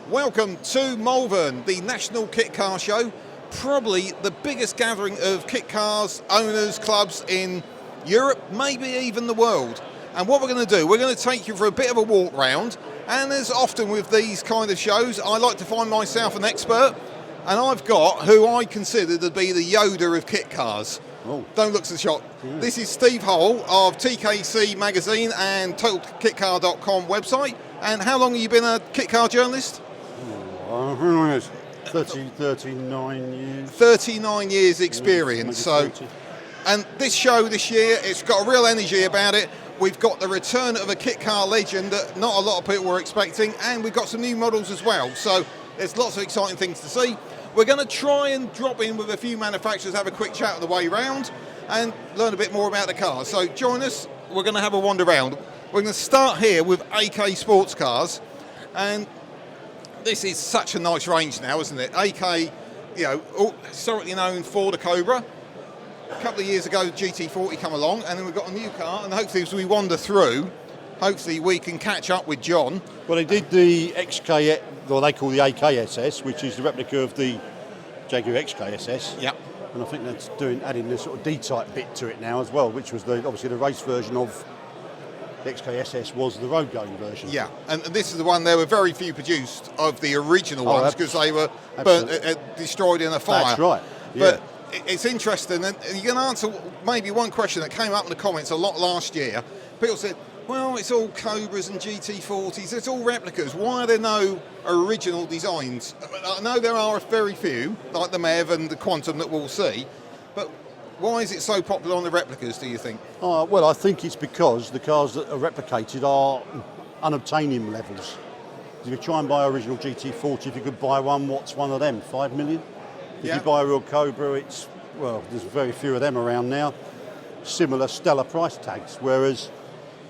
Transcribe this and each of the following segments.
Welcome to Malvern, the National Kit Car Show, probably the biggest gathering of kit cars, owners, clubs in Europe, maybe even the world. And what we're going to do, we're going to take you for a bit of a walk round, and as often with these kind of shows, I like to find myself an expert, and I've got who I consider to be the Yoda of kit cars. Oh. Don't look so shocked. Yeah. This is Steve Hole of TKC Magazine and TotalKitCar.com website. And how long have you been a kit car journalist? 39 years. 39 years experience. So, and this show this year, it's got a real energy about it. We've got the return of a kit car legend that not a lot of people were expecting, and we've got some new models as well. So there's lots of exciting things to see. We're going to try and drop in with a few manufacturers, have a quick chat on the way round, and learn a bit more about the cars. So join us. We're going to have a wander around. We're going to start here with AK Sports Cars, and this is such a nice range now, isn't it? AK, you know, historically known for the Cobra. A couple of years ago, the GT40 come along, and then we've got a new car, and hopefully as we wander through, hopefully we can catch up with John. Well, they did the XK, or they call the AKSS, which is the replica of the Jaguar XKSS. Yep. And I think that's adding the sort of D-type bit to it now as well, which was obviously the race version of the XKSS was the road-going version. Yeah, and this is the one, there were very few produced of the original ones because they were burnt, destroyed in a fire. That's right, yeah. But it's interesting, and you can answer maybe one question that came up in the comments a lot last year. People said, well, it's all Cobras and GT40s, it's all replicas. Why are there no original designs? I know there are very few, like the Mev and the Quantum that we'll see, but why is it so popular on the replicas, do you think? Well, I think it's because the cars that are replicated are unobtainium levels. If you try and buy original GT40, if you could buy one, what's one of them? 5 million? If you buy a real Cobra, there's very few of them around now. Similar stellar price tags, whereas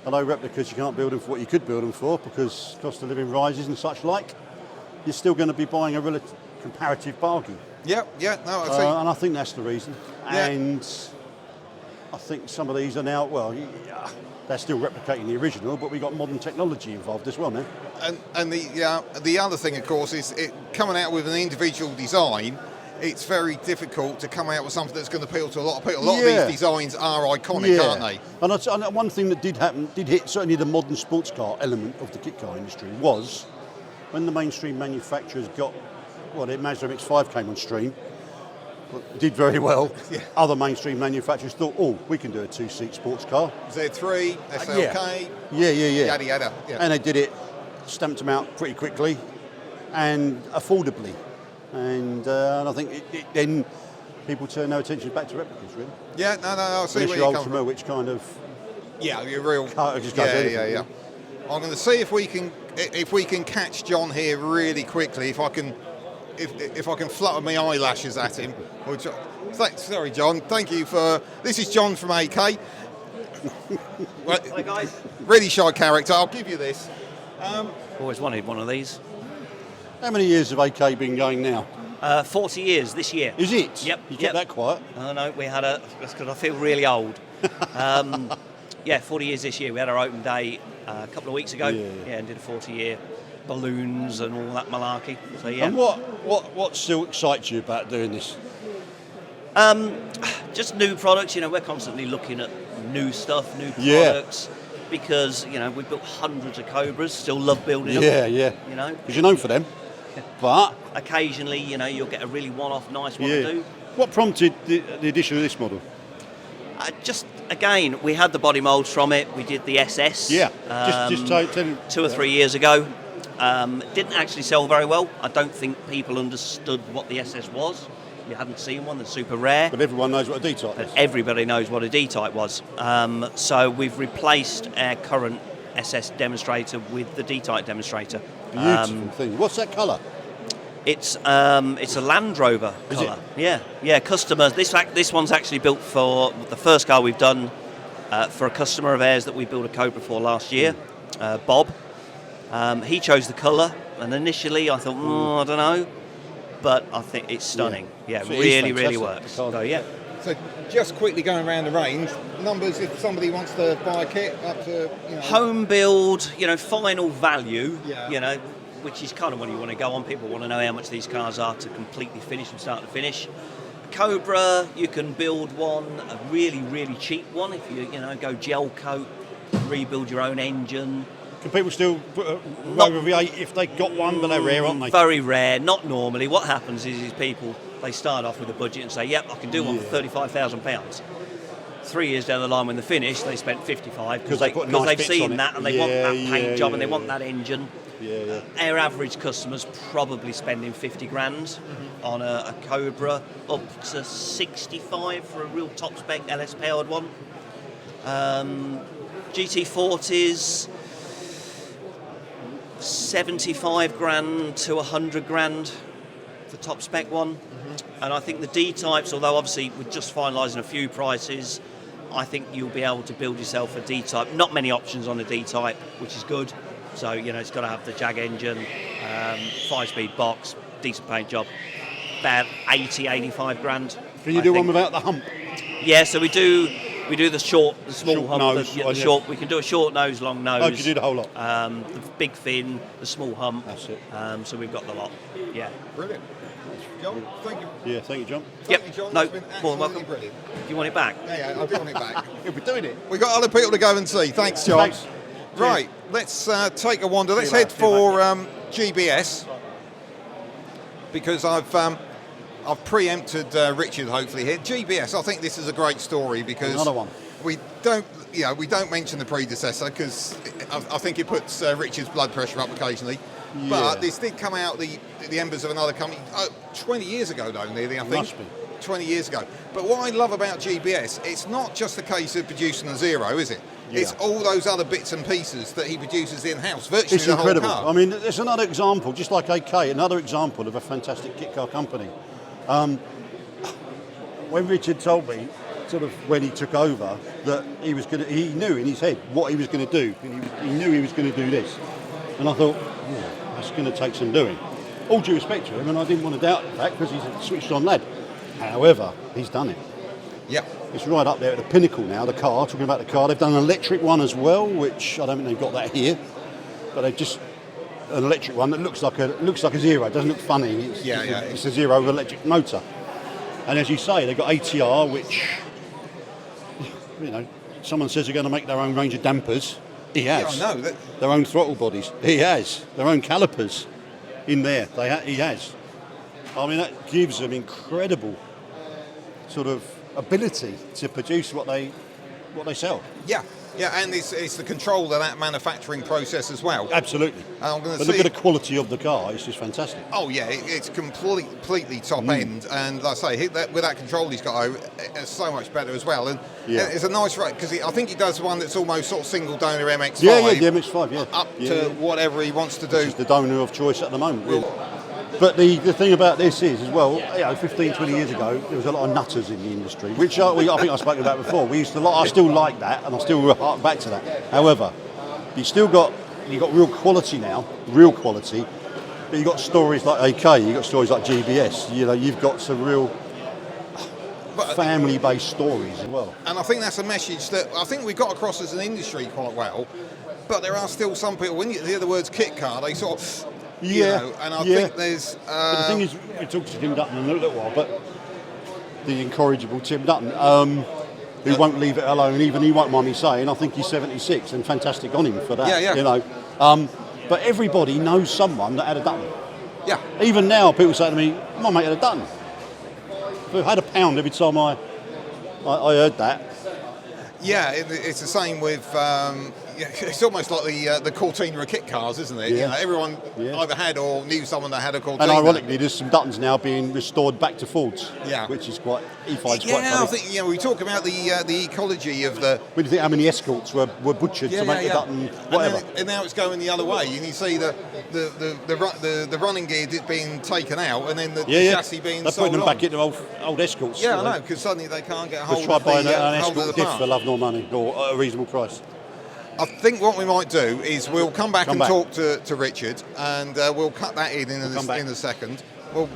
I know replicas, you can't build them for what you could build them for because cost of living rises and such like. You're still going to be buying a relative comparative bargain. No, I see. And I think that's the reason. Yeah. And I think some of these are now, they're still replicating the original, but we've got modern technology involved as well now. And the other thing, of course, is coming out with an individual design. It's very difficult to come out with something that's going to appeal to a lot of people. A lot of these designs are iconic, aren't they? And one thing that did hit certainly the modern sports car element of the kit car industry was when the mainstream manufacturers got, the Mazda MX-5 came on stream, did very well. Yeah. Other mainstream manufacturers thought, we can do a two-seat sports car. Z3, SLK, yada yada. Yeah. And they did it, stamped them out pretty quickly and affordably. And I think then people turn their attention back to replicas, really. Yeah, no, I see where you come from. Which kind of your real car just goes anything. I'm going to see if we can catch John here really quickly. If I can flutter my eyelashes at him. Sorry, John. Thank you for. This is John from AK. Hi guys. Really shy character. I'll give you this. Always wanted one of these. How many years have AK been going now? 40 years this year. Is it? Yep. You kept that quiet? Oh no, we had that's because I feel really old. 40 years this year. We had our open day a couple of weeks ago. And did a 40-year balloons and all that malarkey. So yeah. And what still excites you about doing this? Just new products. We're constantly looking at new stuff, new products. Because we built hundreds of Cobras. Still love building them. Yeah. Because you're known for them. But occasionally, you'll get a really one-off nice one to do. What prompted the addition of this model? Just again, we had the body moulds from it. We did the SS. Yeah. Just tell 2 or 3 years ago. Didn't actually sell very well. I don't think people understood what the SS was. You hadn't seen one, that's super rare. But everyone knows what a D-type is. Everybody knows what a D-type was. So we've replaced our current SS demonstrator with the D-type demonstrator. Beautiful thing. What's that colour? It's a Land Rover colour. Yeah. Customers. This one's actually built for the first car we've done for a customer of ours that we built a Cobra for last year, Bob. He chose the colour, and initially I thought, I don't know. But I think it's stunning. Yeah, so really works. So yeah. So just quickly going around the range, numbers if somebody wants to buy a kit up to home build, final value. Yeah. which is kind of what you want to go on. People want to know how much these cars are to completely finish from start to finish. Cobra, you can build one, a really, really cheap one if you go gel coat, rebuild your own engine. Can people still put a Rover V8 if they got one, but they're rare, aren't they? Very rare, not normally. What happens is people, they start off with a budget and say, yep, I can do one for £35,000. 3 years down the line when they're finished, they spent 55 because they've seen that and they want that paint job and they want that engine. Our average customer's probably spending 50 grand on a Cobra, up to 65 for a real top spec LS powered one. GT40s, 75 grand to 100 grand for top spec one. And I think the D types, although obviously we're just finalising a few prices, I think you'll be able to build yourself a D type. Not many options on a D type, which is good. So, it's got to have the Jag engine, 5-speed box, decent paint job, about 80, 85 grand. Can you do one without the hump? Yeah, so we do the small hump, nose, the short. We can do a short nose, long nose. Oh, you can do the whole lot. The big fin, the small hump. That's it. So we've got the lot. Yeah. Brilliant. John, thank you. Yeah, thank you, John. Yep. Thank you, John. No, It's been more than welcome. absolutely brilliant. Do you want it back? Yeah, I do want it back. Yeah, we're doing it. We've got other people to go and see. Thanks, John. Thanks. Right, let's take a wander. Let's See you head later. for GBS because I've preempted Richard hopefully here. GBS, I think this is a great story because Another one. we don't mention the predecessor because I think it puts Richard's blood pressure up occasionally. Yeah. But this did come out the embers of another company 20 years ago, though, nearly, I think. Must be. 20 years ago. But what I love about GBS, it's not just a case of producing a zero, is it? Yeah. It's all those other bits and pieces that he produces in-house, virtually It's the incredible. whole car. I mean, there's another example, just like AK, another example of a fantastic kit car company. When Richard told me, sort of when he took over, that he knew in his head what he was going to do. He knew he was going to do this. And I thought, that's going to take some doing. All due respect to him, and I didn't want to doubt the fact because he's a switched-on lad. However, he's done it. Yeah. It's right up there at the pinnacle now, the car, talking about the car. They've done an electric one as well, which I don't think they've got that here. But they've just an electric one that looks like a zero. It doesn't look funny. It's a zero with electric motor. And as you say, they've got ATR, which, someone says they're going to make their own range of dampers. He has. Yeah, I know. Their own throttle bodies. He has. Their own calipers in there. He has. I mean, that gives them incredible sort of ability to produce what they sell. Yeah, and it's the control of that manufacturing process as well. Absolutely. I'm going to But look at the quality of the car, it's just fantastic. Oh yeah, it's completely top end, and like I say, with that control he's got, it's so much better as well. And it's a nice rate because I think he does one that's almost sort of single donor MX5. Yeah, the MX5, yeah. Up to whatever he wants to do. Which is the donor of choice at the moment. Really. But the thing about this is, as well, 15, 20 years ago, there was a lot of nutters in the industry, which I think I spoke about before. I still like that, and I still hark back to that. However, you've got real quality now, but you've got stories like AK, you've got stories like GBS, you've got some real family-based stories as well. And I think that's a message that I think we've got across as an industry quite well, but there are still some people, when you hear the words kit car, they sort of... and I think there's... But the thing is, we talked to Tim Dutton in a little while, but the incorrigible Tim Dutton, who won't leave it alone, and even he won't mind me saying, I think he's 76, and fantastic on him for that, But everybody knows someone that had a Dutton. Yeah. Even now, people say to me, my mate had a Dutton. I've had a pound every time I heard that. Yeah, it's the same with... it's almost like the Cortina of kit cars, isn't it? Yeah. Everyone either had or knew someone that had a Cortina. And ironically, there's some Duttons now being restored back to Fords, which is he finds quite funny. I think we talk about the ecology of the... When you think how many Escorts were butchered to make a Dutton, whatever. And now it's going the other way, and you see the running gear being taken out, and then the chassis being They're sold putting them on. back into old Escorts. Yeah, I know, because suddenly they can't get a hold try of buying an hold of Escort the diff part. for love nor money, or at a reasonable price. I think what we might do is we'll come back and talk to Richard, and we'll cut that in a second. Well,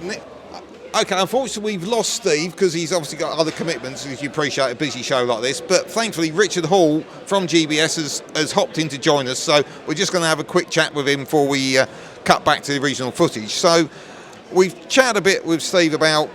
okay, unfortunately we've lost Steve because he's obviously got other commitments, as you appreciate a busy show like this, but thankfully Richard Hall from GBS has hopped in to join us, so we're just going to have a quick chat with him before we cut back to the original footage. So we've chatted a bit with Steve about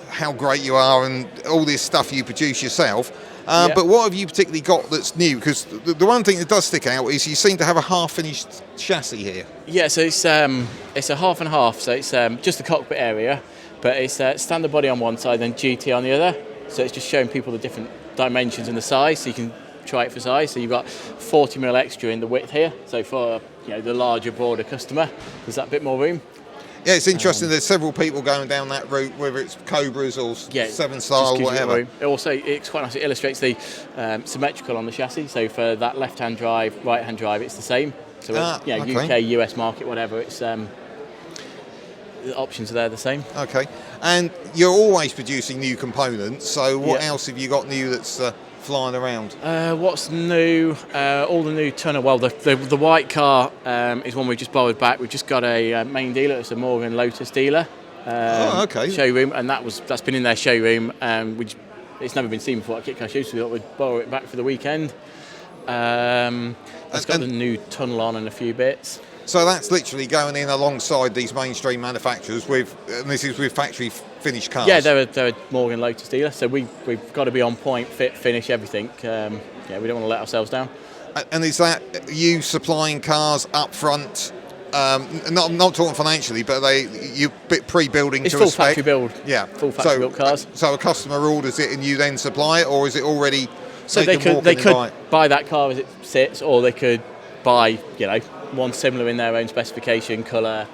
how great you are and all this stuff you produce yourself. But what have you particularly got that's new? Because the one thing that does stick out is you seem to have a half-finished chassis here. Yeah, so it's a half and half. So it's just the cockpit area, but it's standard body on one side and GT on the other. So it's just showing people the different dimensions and the size, so you can try it for size. So you've got 40mm extra in the width here. So for the larger, broader customer, there's that bit more room. Yeah, it's interesting. There's several people going down that route, whether it's Cobras or 7 style, whatever. It also, it's quite nice. It illustrates the symmetrical on the chassis. So for that left-hand drive, right-hand drive, it's the same. So UK, US market, whatever. It's the options are there the same. Okay, and you're always producing new components. So what else have you got new that's flying around? What's new? All the new tonner. Well, the white car is one we just borrowed back. We've just got a main dealer. It's a Morgan Lotus dealer. Showroom, and that's been in their showroom. It's never been seen before at Kit Car Show, so we thought we'd borrow it back for the weekend. It's got the new tunnel on and a few bits. So that's literally going in alongside these mainstream manufacturers and this is with factory finished cars. Yeah, they're a Morgan Lotus dealer, so we've got to be on point, fit, finish, everything. We don't want to let ourselves down. And is that you supplying cars up front? Not talking financially, but you pre-building it's to full a spec? factory build. Yeah, full factory built cars. So a customer orders it and you then supply it, or is it already? So they could buy that car as it sits, or they could buy one similar in their own specification, colour,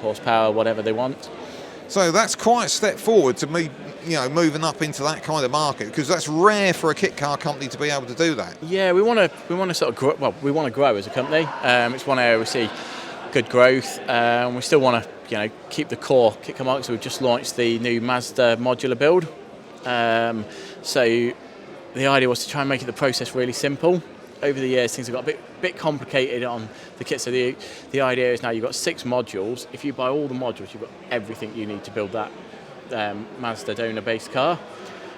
horsepower, whatever they want. So that's quite a step forward to me, moving up into that kind of market, because that's rare for a kit car company to be able to do that. Yeah, we want to sort of grow. Well, we want to grow as a company. It's one area we see good growth. We still want to keep the core kit car market. So we've just launched the new Mazda modular build. So the idea was to try and make the process really simple. Over the years, things have got a bit complicated on the kit. So the idea is now you've got 6 modules. If you buy all the modules, you've got everything you need to build that Mazda donor-based car.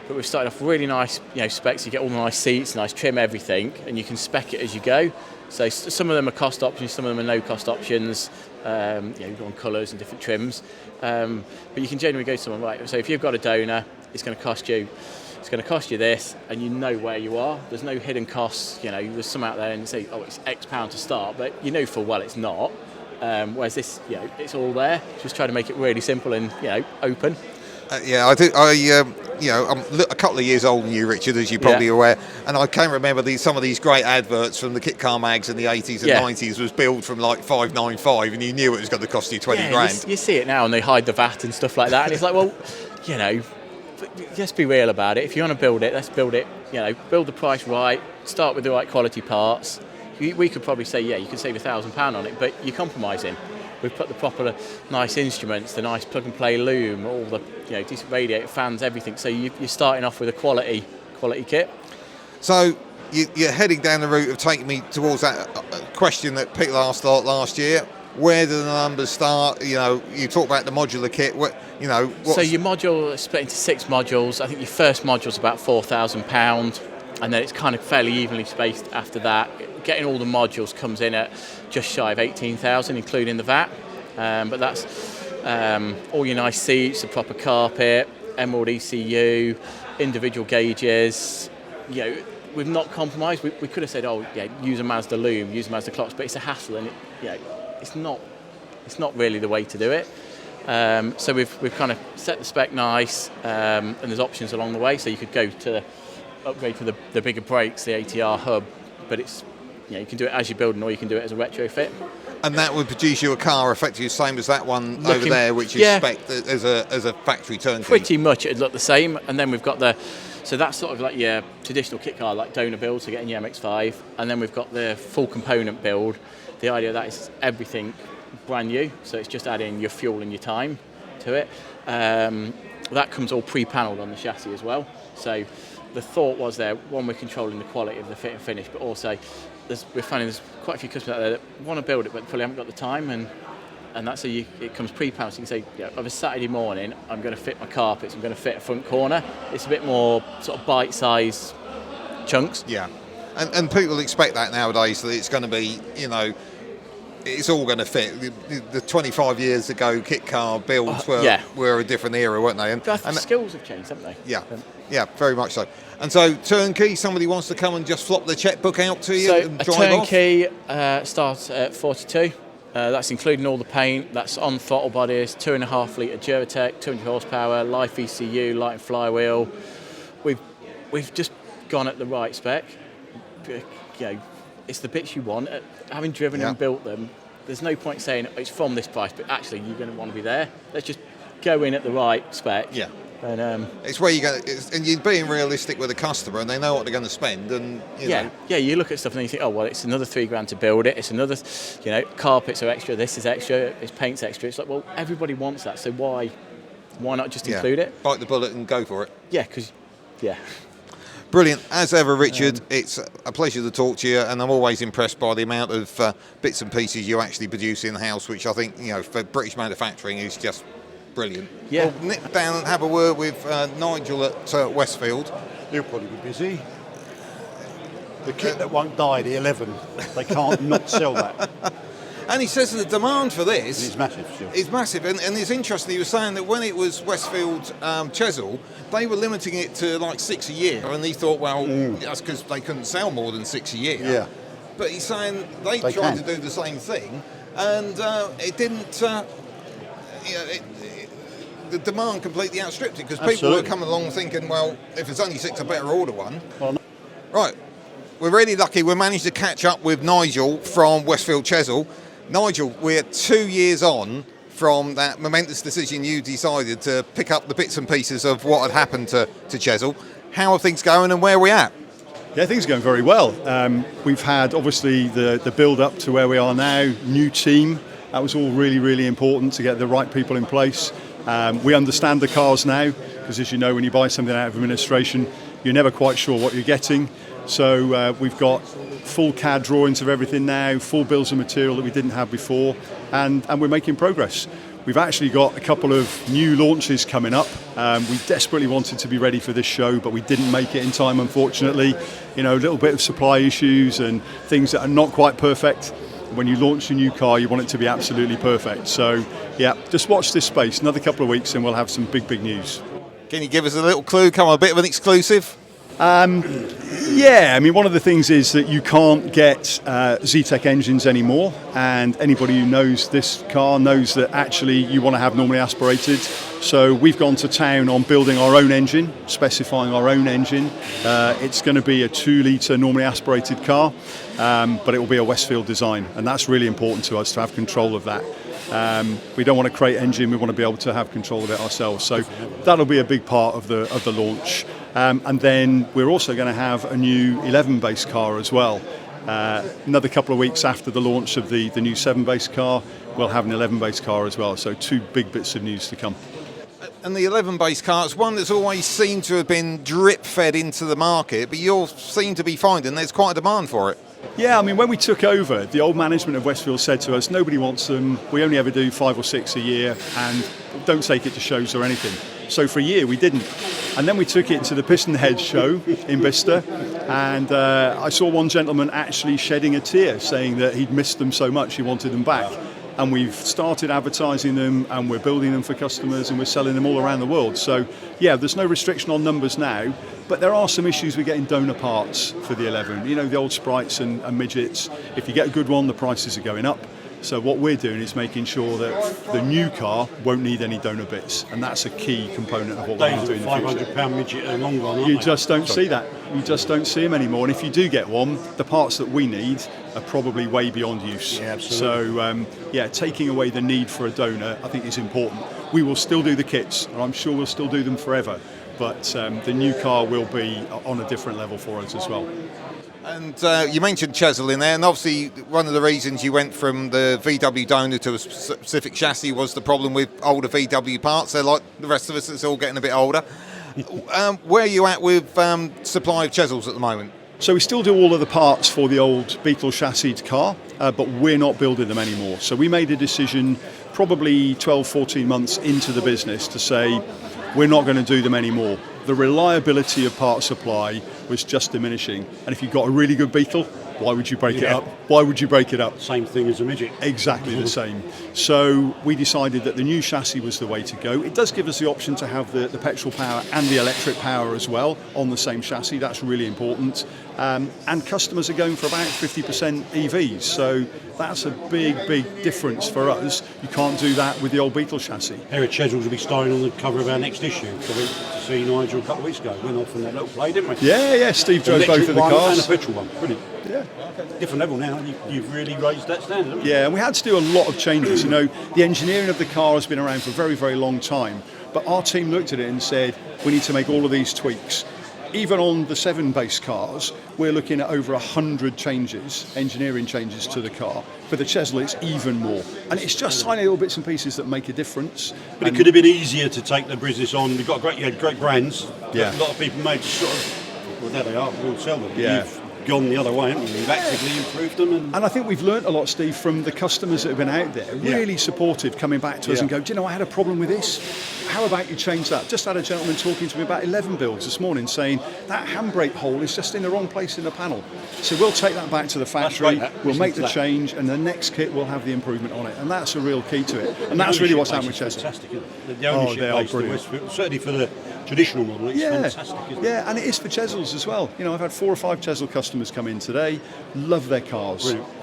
But we've started off really nice, specs. You get all the nice seats, nice trim, everything, and you can spec it as you go. So some of them are cost options, some of them are no-cost options. You go on colours and different trims. But you can generally go to someone, right, so if you've got a donor, it's going to cost you this, and you know where you are. There's no hidden costs. There's some out there and you say, oh, it's X pound to start, but full well it's not. Whereas this, it's all there. Just try to make it really simple and open. I think I'm a couple of years older than you, Richard, as you're probably aware, and I can remember some of these great adverts from the kit car mags in the 80s and 90s was billed from like $595, and you knew it was going to cost you 20 grand. You see it now, and they hide the VAT and stuff like that, and it's like, well, let's be real about it. If you want to build it, let's build it. Build the price right. Start with the right quality parts. We could probably say, you can save £1,000 on it, but you're compromising. We've put the proper nice instruments, the nice plug-and-play loom, all the decent radiator fans, everything. So you're starting off with a quality kit. So you're heading down the route of taking me towards that question that people asked last year. Where do the numbers start? You talk about the modular kit. So your module is split into 6 modules. I think your first module is about £4,000, and then it's kind of fairly evenly spaced after that. Getting all the modules comes in at just shy of 18,000, including the VAT. But that's all your nice seats, the proper carpet, Emerald ECU, individual gauges. We've not compromised. We could have said, use a Mazda loom, use a Mazda clocks, but it's a hassle, and it's not really the way to do it. So we've kind of set the spec nice, and there's options along the way. So you could go to upgrade to the bigger brakes, the ATR hub, but it's you can do it as you're building, or you can do it as a retrofit. And that would produce you a car effectively the same as that one over there, which is spec as a factory turnkey. Pretty much, it'd look the same. And then we've got so that's sort of like your traditional kit car, like donor build, so getting your MX-5. And then we've got the full component build. The idea of that is everything brand new, so it's just adding your fuel and your time to it. That comes all pre-panelled on the chassis as well. So the thought was we're controlling the quality of the fit and finish, but also we're finding there's quite a few customers out there that want to build it but probably haven't got the time, and that's how it comes pre-panelled. So you can say, of a Saturday morning, I'm going to fit my carpets, I'm going to fit a front corner. It's a bit more sort of bite-sized chunks. Yeah, and people expect that nowadays, that it's going to be, it's all going to fit. The 25 years ago Kit Car builds were a different era, weren't they? And the skills have changed, haven't they? Yeah, very much so. And so turnkey, somebody wants to come and just flop the checkbook out to you So and a drive turnkey starts at 42. That's including all the paint. That's on throttle bodies, 2.5 litre Duratec, 200 horsepower, life ECU, light and flywheel. We've just gone at the right spec. You know, it's the bits you want. Having driven and built them, there's no point saying it's from this price, but actually you're going to want to be there. Let's just go in at the right spec. Yeah. And it's where and you're being realistic with the customer, and they know what they're going to spend. And you know. You look at stuff and you think, oh well, it's another $3,000 to build it. It's another, carpets are extra. This is extra. It's paint's extra. It's like, well, everybody wants that, so why not just include it? Bite the bullet and go for it. Yeah. Brilliant. As ever, Richard, it's a pleasure to talk to you, and I'm always impressed by the amount of bits and pieces you actually produce in-house, which I think, for British manufacturing is just brilliant. Yeah. We'll nip down and have a word with Nigel at Westfield. He'll probably be busy. The kit that won't die, the 11, they can't not sell that. And he says the demand for this It's massive still. is massive. And it's interesting, he was saying that when it was Westfield Chesil, they were limiting it to like 6 a year. And he thought, well, that's because they couldn't sell more than 6 a year. Yeah. But he's saying they tried to do the same thing, and it didn't. The demand completely outstripped it, because people were coming along thinking, well, if it's only 6, I better order one. Well, no. Right, we're really lucky. We managed to catch up with Nigel from Westfield Chesil. Nigel, we're 2 years on from that momentous decision you decided to pick up the bits and pieces of what had happened to Chesil. How are things going, and where are we at? Yeah, things are going very well. We've had, obviously, the build-up to where we are now, new team. That was all really, really important to get the right people in place. We understand the cars now, because as you know, when you buy something out of administration, you're never quite sure what you're getting. So we've got full CAD drawings of everything now, full bills of material that we didn't have before, and we're making progress. We've actually got a couple of new launches coming up. We desperately wanted to be ready for this show, but we didn't make it in time, unfortunately. A little bit of supply issues and things that are not quite perfect. When you launch a new car, you want it to be absolutely perfect. So, just watch this space. Another couple of weeks and we'll have some big, big news. Can you give us a little clue? Come on, a bit of an exclusive? One of the things is that you can't get Zetec engines anymore, and anybody who knows this car knows that actually you want to have normally aspirated. So we've gone to town on building our own engine, specifying our own engine. It's going to be a 2-litre normally aspirated car, but it will be a Westfield design, and that's really important to us to have control of that. We don't want to create engine, we want to be able to have control of it ourselves. So that'll be a big part of the launch. And then we're also going to have a new 11 base car as well. Another couple of weeks after the launch of the new 7 base car, we'll have an 11 base car as well. So 2 big bits of news to come. And the 11 base car, it's one that's always seemed to have been drip fed into the market, but you seem to be finding there's quite a demand for it. Yeah, when we took over, the old management of Westfield said to us, nobody wants them, we only ever do 5 or 6 a year, and don't take it to shows or anything. So for a year we didn't. And then we took it to the Piston Head show in Bicester, and I saw one gentleman actually shedding a tear, saying that he'd missed them so much he wanted them back. And we've started advertising them, and we're building them for customers, and we're selling them all around the world. So there's no restriction on numbers now, but there are some issues with getting donor parts for the 11. The old sprites and midgets. If you get a good one, the prices are going up. So what we're doing is making sure that the new car won't need any donor bits, and that's a key component of what we're going to do in the future. £500 midget in the long run, You just don't see that. You just don't see them anymore. And if you do get one, the parts that we need are probably way beyond use. Yeah, absolutely. So, taking away the need for a donor, I think, is important. We will still do the kits, and I'm sure we'll still do them forever. But the new car will be on a different level for us as well. And you mentioned Chesil in there, and obviously one of the reasons you went from the VW donor to a specific chassis was the problem with older VW parts. They're like the rest of us, it's all getting a bit older. Where are you at with supply of Chesils at the moment? So we still do all of the parts for the old Beetle chassis car, but we're not building them anymore. So we made a decision probably 12, 14 months into the business to say we're not going to do them anymore. The reliability of part supply was just diminishing, and if you've got a really good Beetle, Why would you break it up? Why would you break it up? Same thing as a midget. Exactly the same. So we decided that the new chassis was the way to go. It does give us the option to have the petrol power and the electric power as well on the same chassis. That's really important. And customers are going for about 50% EVs. So that's a big difference for us. You can't do that with the old Beetle chassis. A pair of Chesels will be starring on the cover of our next issue. So we went to see Nigel a couple of weeks ago. Went off on that little play, didn't we? Yeah. Steve drove both of the one cars. and a petrol one. Brilliant. Yeah. Different level now. You've really raised that standard, haven't you? Yeah, and we had to do a lot of changes. You know, the engineering of the car has been around for a very long time. But our team looked at it and said, we need to make all of these tweaks. Even on the 7 base cars, we're looking at over 100 changes, engineering changes to the car. For the Chesel, it's even more. And it's just tiny little bits and pieces that make a difference. But it could have been easier to take the business on. We've got you had great brands. Yeah. A lot of people made sort of, well, there they are, we'll sell them. Yeah. You've gone the other way, haven't you? You've actively improved them. And I think we've learnt a lot, Steve, from the customers that have been out there. Really supportive, coming back to us and go, do you know, I had a problem with this. How about you change that? Just had a gentleman talking to me about 11 builds this morning saying that handbrake hole is just in the wrong place in the panel. So we'll take that back to the factory, we'll make the change, and the next kit will have the improvement on it. And that's a real key to it. And that's really what's happened with Chesel. Fantastic, isn't it? The ownership they are base, brilliant. certainly for the traditional model, it's fantastic, isn't it? Yeah, and it is for Chesels as well. You know, I've had 4 or 5 Chesel customers come in today, love their cars. Brilliant.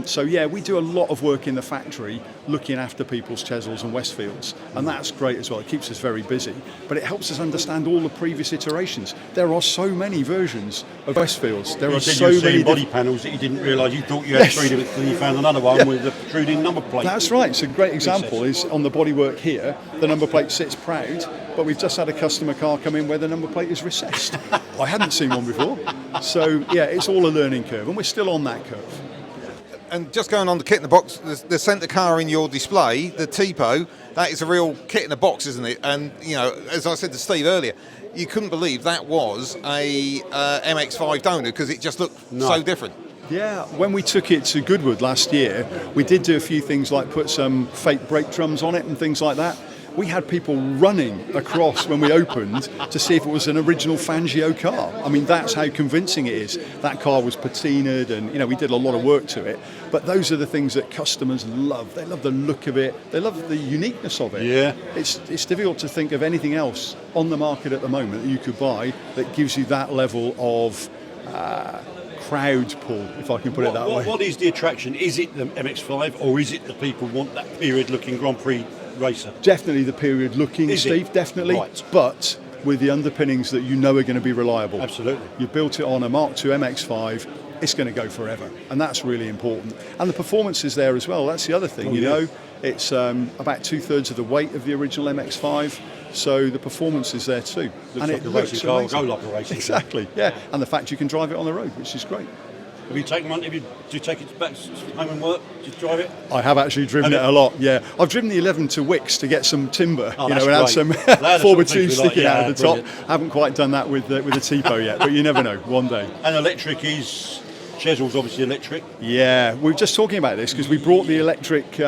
So yeah, we do a lot of work in the factory looking after people's Chesels and Westfields, and that's great as well. It keeps us very busy, but it helps us understand all the previous iterations. There are so many versions of Westfields. There You are said so you were many seeing body panels that you didn't realise. You thought you had 3 different, then you found another one with the protruding number plate. That's right. So a great example is on the bodywork here. The number plate sits proud, but we've just had a customer car come in where the number plate is recessed. I hadn't seen one before. So yeah, it's all a learning curve, and we're still on that curve. And just going on the kit in the box, the centre car in your display, the Tipo, that is a real kit in a box, isn't it? And, you know, as I said to Steve earlier, you couldn't believe that was a MX-5 donor because it just looked so different. Yeah, when we took it to Goodwood last year, we did do a few things like put some fake brake drums on it and things like that. We had people running across when we opened to see if it was an original Fangio car. I mean, that's how convincing it is. That car was patinaed and, you know, we did a lot of work to it. But those are the things that customers love. They love the look of it. They love the uniqueness of it. Yeah. It's difficult to think of anything else on the market at the moment that you could buy that gives you that level of crowd pull, if I can put it that way. What is the attraction? Is it the MX-5 or is it that people want that period-looking Grand Prix racer? Definitely the period looking, Is Steve, it? definitely. Right. But with the underpinnings that you know are going to be reliable. Absolutely. You built it on a Mark II MX-5, it's going to go forever. And that's really important. And the performance is there as well. That's the other thing, you know. It's about 2/3 of the weight of the original MX-5. So the performance is there too. Looks and like it a looks racing car, amazing. go like a racing car. Exactly, yeah. And the fact you can drive it on the road, which is great. Have you taken one? Do you take it back home and work? Do you drive it? I have actually driven it a lot, yeah. I've driven the 11 to Wicks to get some timber, you know, and had some 4x2 sticking out of the top. Haven't quite done that with the Tipo yet, but you never know, one day. And electric is, Chesel's obviously electric. Yeah, we were just talking about this because we brought the electric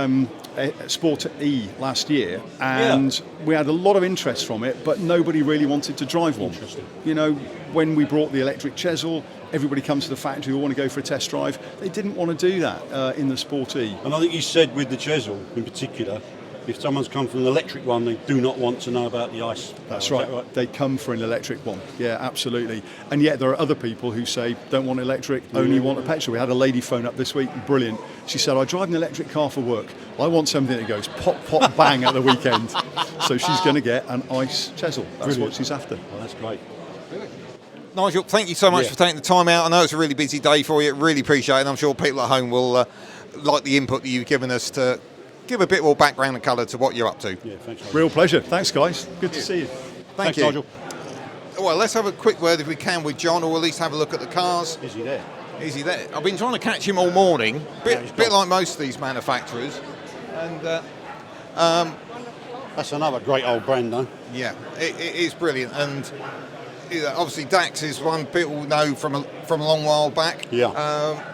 Sport E last year, and we had a lot of interest from it, but nobody really wanted to drive one. Interesting. You know, when we brought the electric Chesel, everybody comes to the factory, we want to go for a test drive. They didn't want to do that in the Sport E. And I think you said with the Chesel in particular, if someone's come from an electric one, they do not want to know about the ice. That's right. They come for an electric one. Yeah, absolutely. And yet there are other people who say, don't want electric, only want a petrol. We had a lady phone up this week, brilliant. She said, I drive an electric car for work. I want something that goes pop, pop, bang at the weekend. So she's going to get an ice Chesel. That's what she's after. Well, that's great. Nigel, thank you so much for taking the time out. I know it's a really busy day for you. Really appreciate it. And I'm sure people at home will like the input that you've given us to give a bit more background and colour to what you're up to. Yeah, thanks. Real pleasure. Thanks, guys. Good to see you. Thank you. Nigel. Well, let's have a quick word, if we can, with John, or at least have a look at the cars. Is he there? Is he there? I've been trying to catch him all morning, bit like most of these manufacturers. And That's another great old brand, though. yeah, it is brilliant. And obviously Dax is one people know from a long while back. Yeah.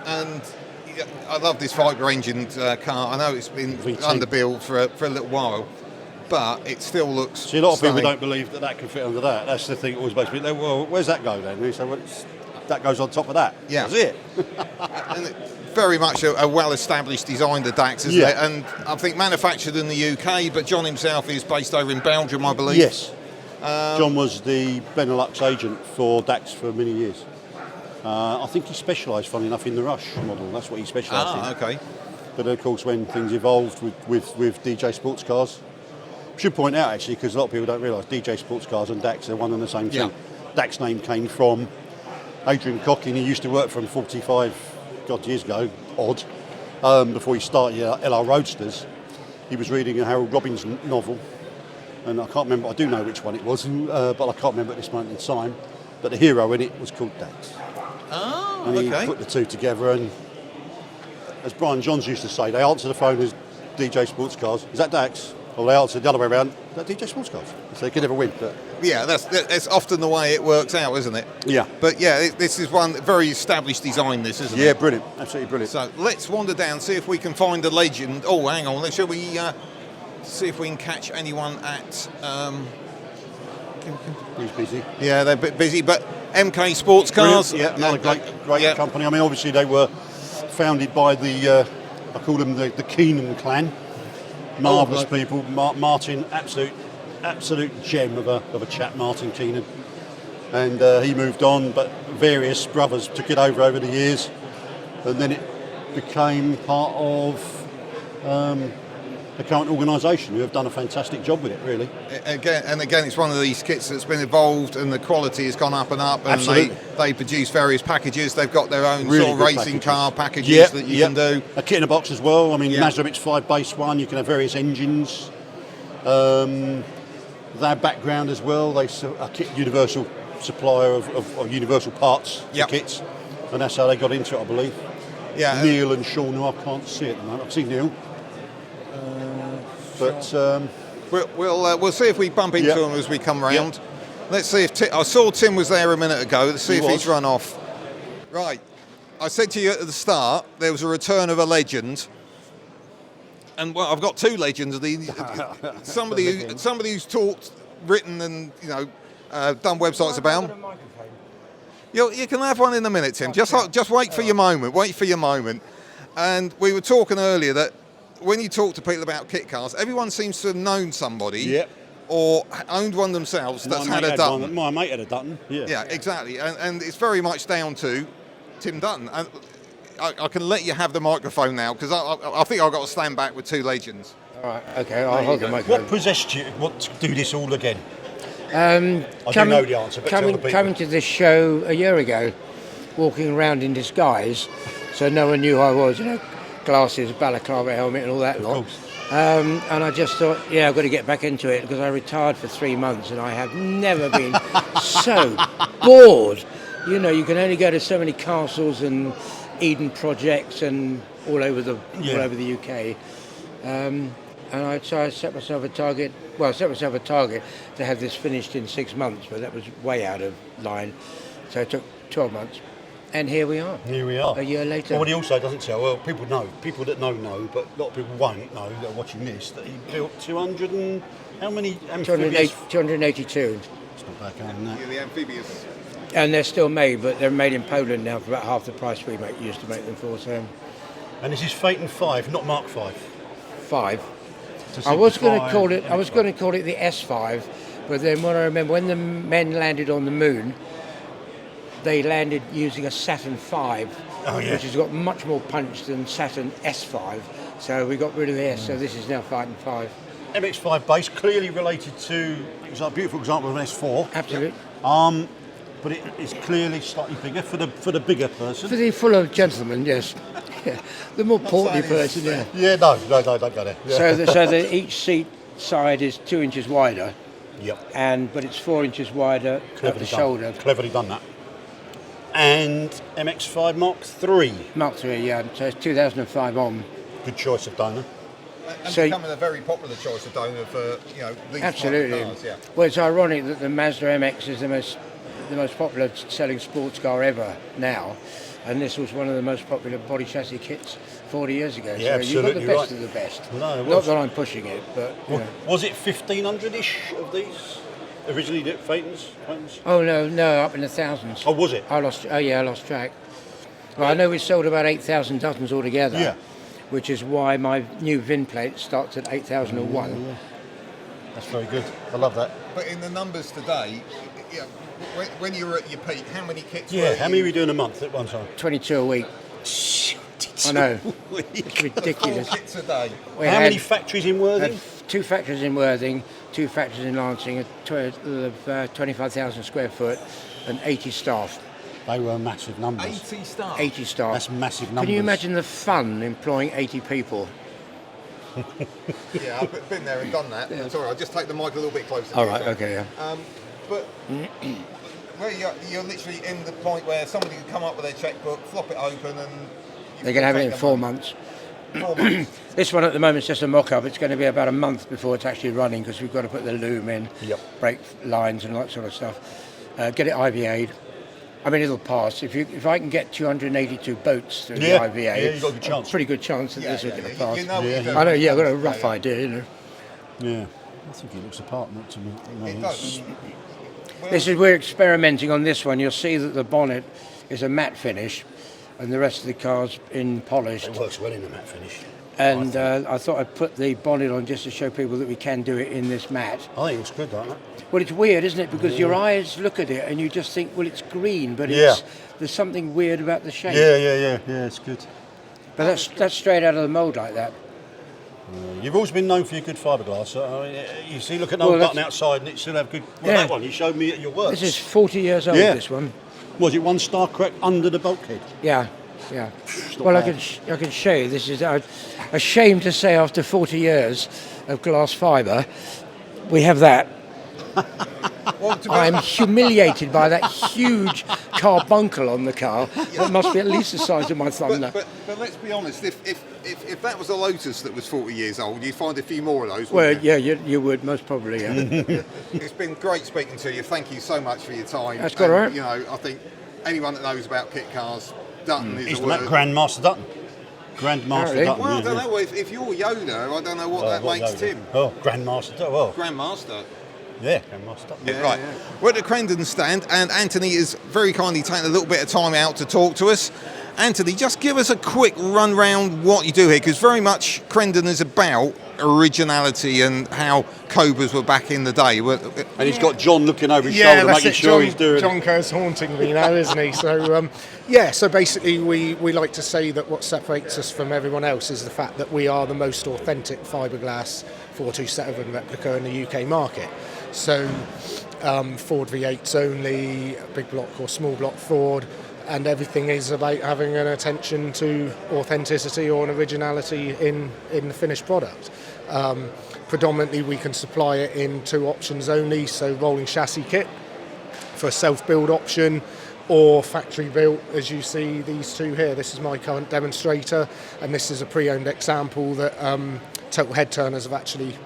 And I love this Viper-engined car. I know it's been underbuilt for a little while, but it still looks See, a lot of stunning. people don't believe that can fit under that. That's the thing that always makes me think, well, where's that go then? And you say, well, that goes on top of that. Yeah. That's it. And very much a well-established design, the DAX, isn't it? And I think manufactured in the UK, but John himself is based over in Belgium, I believe. Yes. John was the Benelux agent for DAX for many years. I think he specialised, funny enough, in the Rush model. That's what he specialised in. Okay. But of course, when things evolved with DJ sports cars, should point out actually, because a lot of people don't realise DJ sports cars and DAX are one and the same thing. Yeah. DAX name came from Adrian Cocking. He used to work from 45 years ago, before he started LR Roadsters. He was reading a Harold Robbins novel, and I can't remember, I do know which one it was, but I can't remember at this moment in time. But the hero in it was called DAX. Oh, And he okay. put the two together, and as Brian Johns used to say, they answer the phone as DJ Sports Cars. Is that DAX? Or they answer the other way around, is that DJ Sports Cars? So they could never win. But Yeah, that's often the way it works out, isn't it? yeah. But yeah, this is one very established design, this, isn't it? Yeah, brilliant. Absolutely brilliant. So let's wander down, see if we can find a legend. Oh, hang on, shall we see if we can catch anyone at... He's busy. Yeah, they're a bit busy, but MK Sports Cars. Brilliant. Yeah, another great yeah. company. I mean, obviously they were founded by the, I call them the Keenan clan. Marvellous people. Martin, absolute gem of a chap, Martin Keenan. And he moved on, but various brothers took it over the years. And then it became part of the current organisation, who have done a fantastic job with it, really. Again, it's one of these kits that's been evolved, and the quality has gone up and up. And Absolutely. they produce various packages. They've got their own Really sort of good racing packages. car packages that you can do. A kit in a box as well. I mean, Yeah. Mazda MX-5 base one. You can have various engines. Their background as well. They a kit universal supplier of universal parts Yep. for kits, and that's how they got into it, I believe. Yeah, Neil and Sean, who I can't see at the moment. I've seen Neil. But we'll see if we bump into Yeah. him as we come round. Let's see if I saw Tim was there a minute ago. Let's see He if he's was. run off. Right, I said to you at the start there was a return of a legend, and well, I've got two legends. Somebody who's talked, written, and done websites about him. You can have one in a minute, Tim. Just wait for your moment. Wait for your moment. And we were talking earlier that when you talk to people about kit cars, everyone seems to have known somebody Yep. or owned one themselves that's had a Dunn. My mate had a Dutton. Yeah. Yeah, exactly. And it's very much down to Tim Dunn. And I can let you have the microphone now, because I think I've got to stand back with two legends. All right, okay, I'll hold the What microphone. possessed you to do this all again? I do know the answer, but tell the people. coming to this show a year ago, walking around in disguise, so no one knew who I was, glasses, balaclava helmet and all that lot. And I just thought, I've got to get back into it, because I retired for 3 months and I have never been so bored. You can only go to so many castles and Eden projects and all over the UK. And I set myself a target. Well, I set myself a target to have this finished in 6 months, but that was way out of line. So it took 12 months. And here we are. Here we are. A year later. Well, what he also doesn't tell, well, people know. People that know, but a lot of people won't know that are watching this, that he built 200 and... How many amphibious? 282. It's not bad going, that. Yeah, the amphibious. And they're still made, but they're made in Poland now for about half the price we used to make them for. So And this is Phaeton 5, not Mark 5. 5. To I was going to simplify call it. I was MX-5. going to call it the S5, but then when I remember when the men landed on the moon, they landed using a Saturn V, which has got much more punch than Saturn S5. So we got rid of the S. So this is now Phaeton 5. MX-5 base, clearly related to. It's a beautiful example of an S4. Absolutely. But it's clearly slightly bigger for the bigger person. For the fuller gentleman, yes. The more portly person, yeah. Yeah, no, don't go there. Yeah. So each seat side is 2 inches wider. Yep. But it's 4 inches wider at the shoulder. Cleverly done that. And MX-5 Mark III. Mark III, yeah. So it's 2005 on. Good choice of donor. And So- becoming a very popular choice of donor for these Absolutely. type of cars, yeah. Well, it's ironic that the Mazda MX is the most popular selling sports car ever now, and this was one of the most popular body chassis kits 40 years ago. Yeah, so you've got the absolutely best right. of the best. No, it Not was. that I'm pushing it, but Was it 1,500-ish of these? originally did Phaetons? Oh no, up in the thousands. Oh, was it? I lost track. Well, I know we sold about 8,000 dozens altogether. Yeah. Which is why my new VIN plate starts at 8,001. Yeah. That's very good. I love that. But in the numbers today, when you were at your peak, how many kits? Yeah. How many were we doing a month at one time? 22 a week. I know. It's ridiculous. 4 kits a day. How many factories in Worthing? 2 factories in Worthing, 2 factories in Lancing, 25,000 square foot, and 80 staff. They were massive numbers. 80 staff. 80 staff. That's massive numbers. Can you imagine the fun employing 80 people? Yeah, I've been there and done that. Yeah. Sorry, I'll just take the mic a little bit closer. All right, okay, yeah. But where you're literally in the point where somebody can come up with their checkbook, flop it open, and They can have it in 4 months. 4 months. This one at the moment is just a mock-up. It's going to be about a month before it's actually running because we've got to put the loom in, brake lines and all that sort of stuff. Get it IVA'd. I mean, it'll pass. If I can get 282 boats through the IVA, you've got a good chance. Pretty good chance that this is going to pass. You know what you're doing. I know, I've got a rough idea, Yeah. I think it looks apart, not to me. No, It does. We're experimenting on this one. You'll see that the bonnet is a matte finish and the rest of the car's in polished. It works well in a matte finish. And I thought I'd put the bonnet on just to show people that we can do it in this matte. I think it looks good, don't it? Well, it's weird, isn't it? Because your eyes look at it and you just think, well, it's green, but there's something weird about the shape. Yeah, it's good. But that's straight out of the mould like that. You've always been known for your good fiberglass. You see, look at an old button outside and it still have good... Well, that one you showed me at your works. This is 40 years old, this one. Was it 1 star crack under the bulkhead? Yeah. Well, I can show you. This is a shame to say after 40 years of glass fibre, we have that. I'm humiliated by that huge carbuncle on the car. That must be at least the size of my thumb. But let's be honest, if that was a Lotus that was 40 years old, you'd find a few more of those, wouldn't you? Yeah, you would, most probably, yeah. It's been great speaking to you. Thank you so much for your time. That's all right. You know, I think anyone that knows about kit cars, Dunn is a word. Grandmaster Dutton. Grandmaster Dutton. Well, I don't know. If you're Yoda, I don't know what that makes Tim. Oh, Grandmaster Dutton. Well, Grandmaster. Yeah, Grandmaster Dutton. Yeah, right. We're at the Krendan stand, and Anthony is very kindly taking a little bit of time out to talk to us. Anthony, just give us a quick run round what you do here, because very much Krendan is about originality and how Cobras were back in the day. And he's got John looking over his shoulder, making sure he's doing... John Kerr's haunting me now, isn't he? So, so basically we like to say that what separates us from everyone else is the fact that we are the most authentic fiberglass 427 replica in the UK market. So Ford V8s only, big block or small block Ford, and everything is about having an attention to authenticity or an originality in the finished product. Predominantly we can supply it in 2 options only, so rolling chassis kit for a self-build option or factory built, as you see these 2 here. This is my current demonstrator, and this is a pre-owned example that Total Head Turners have actually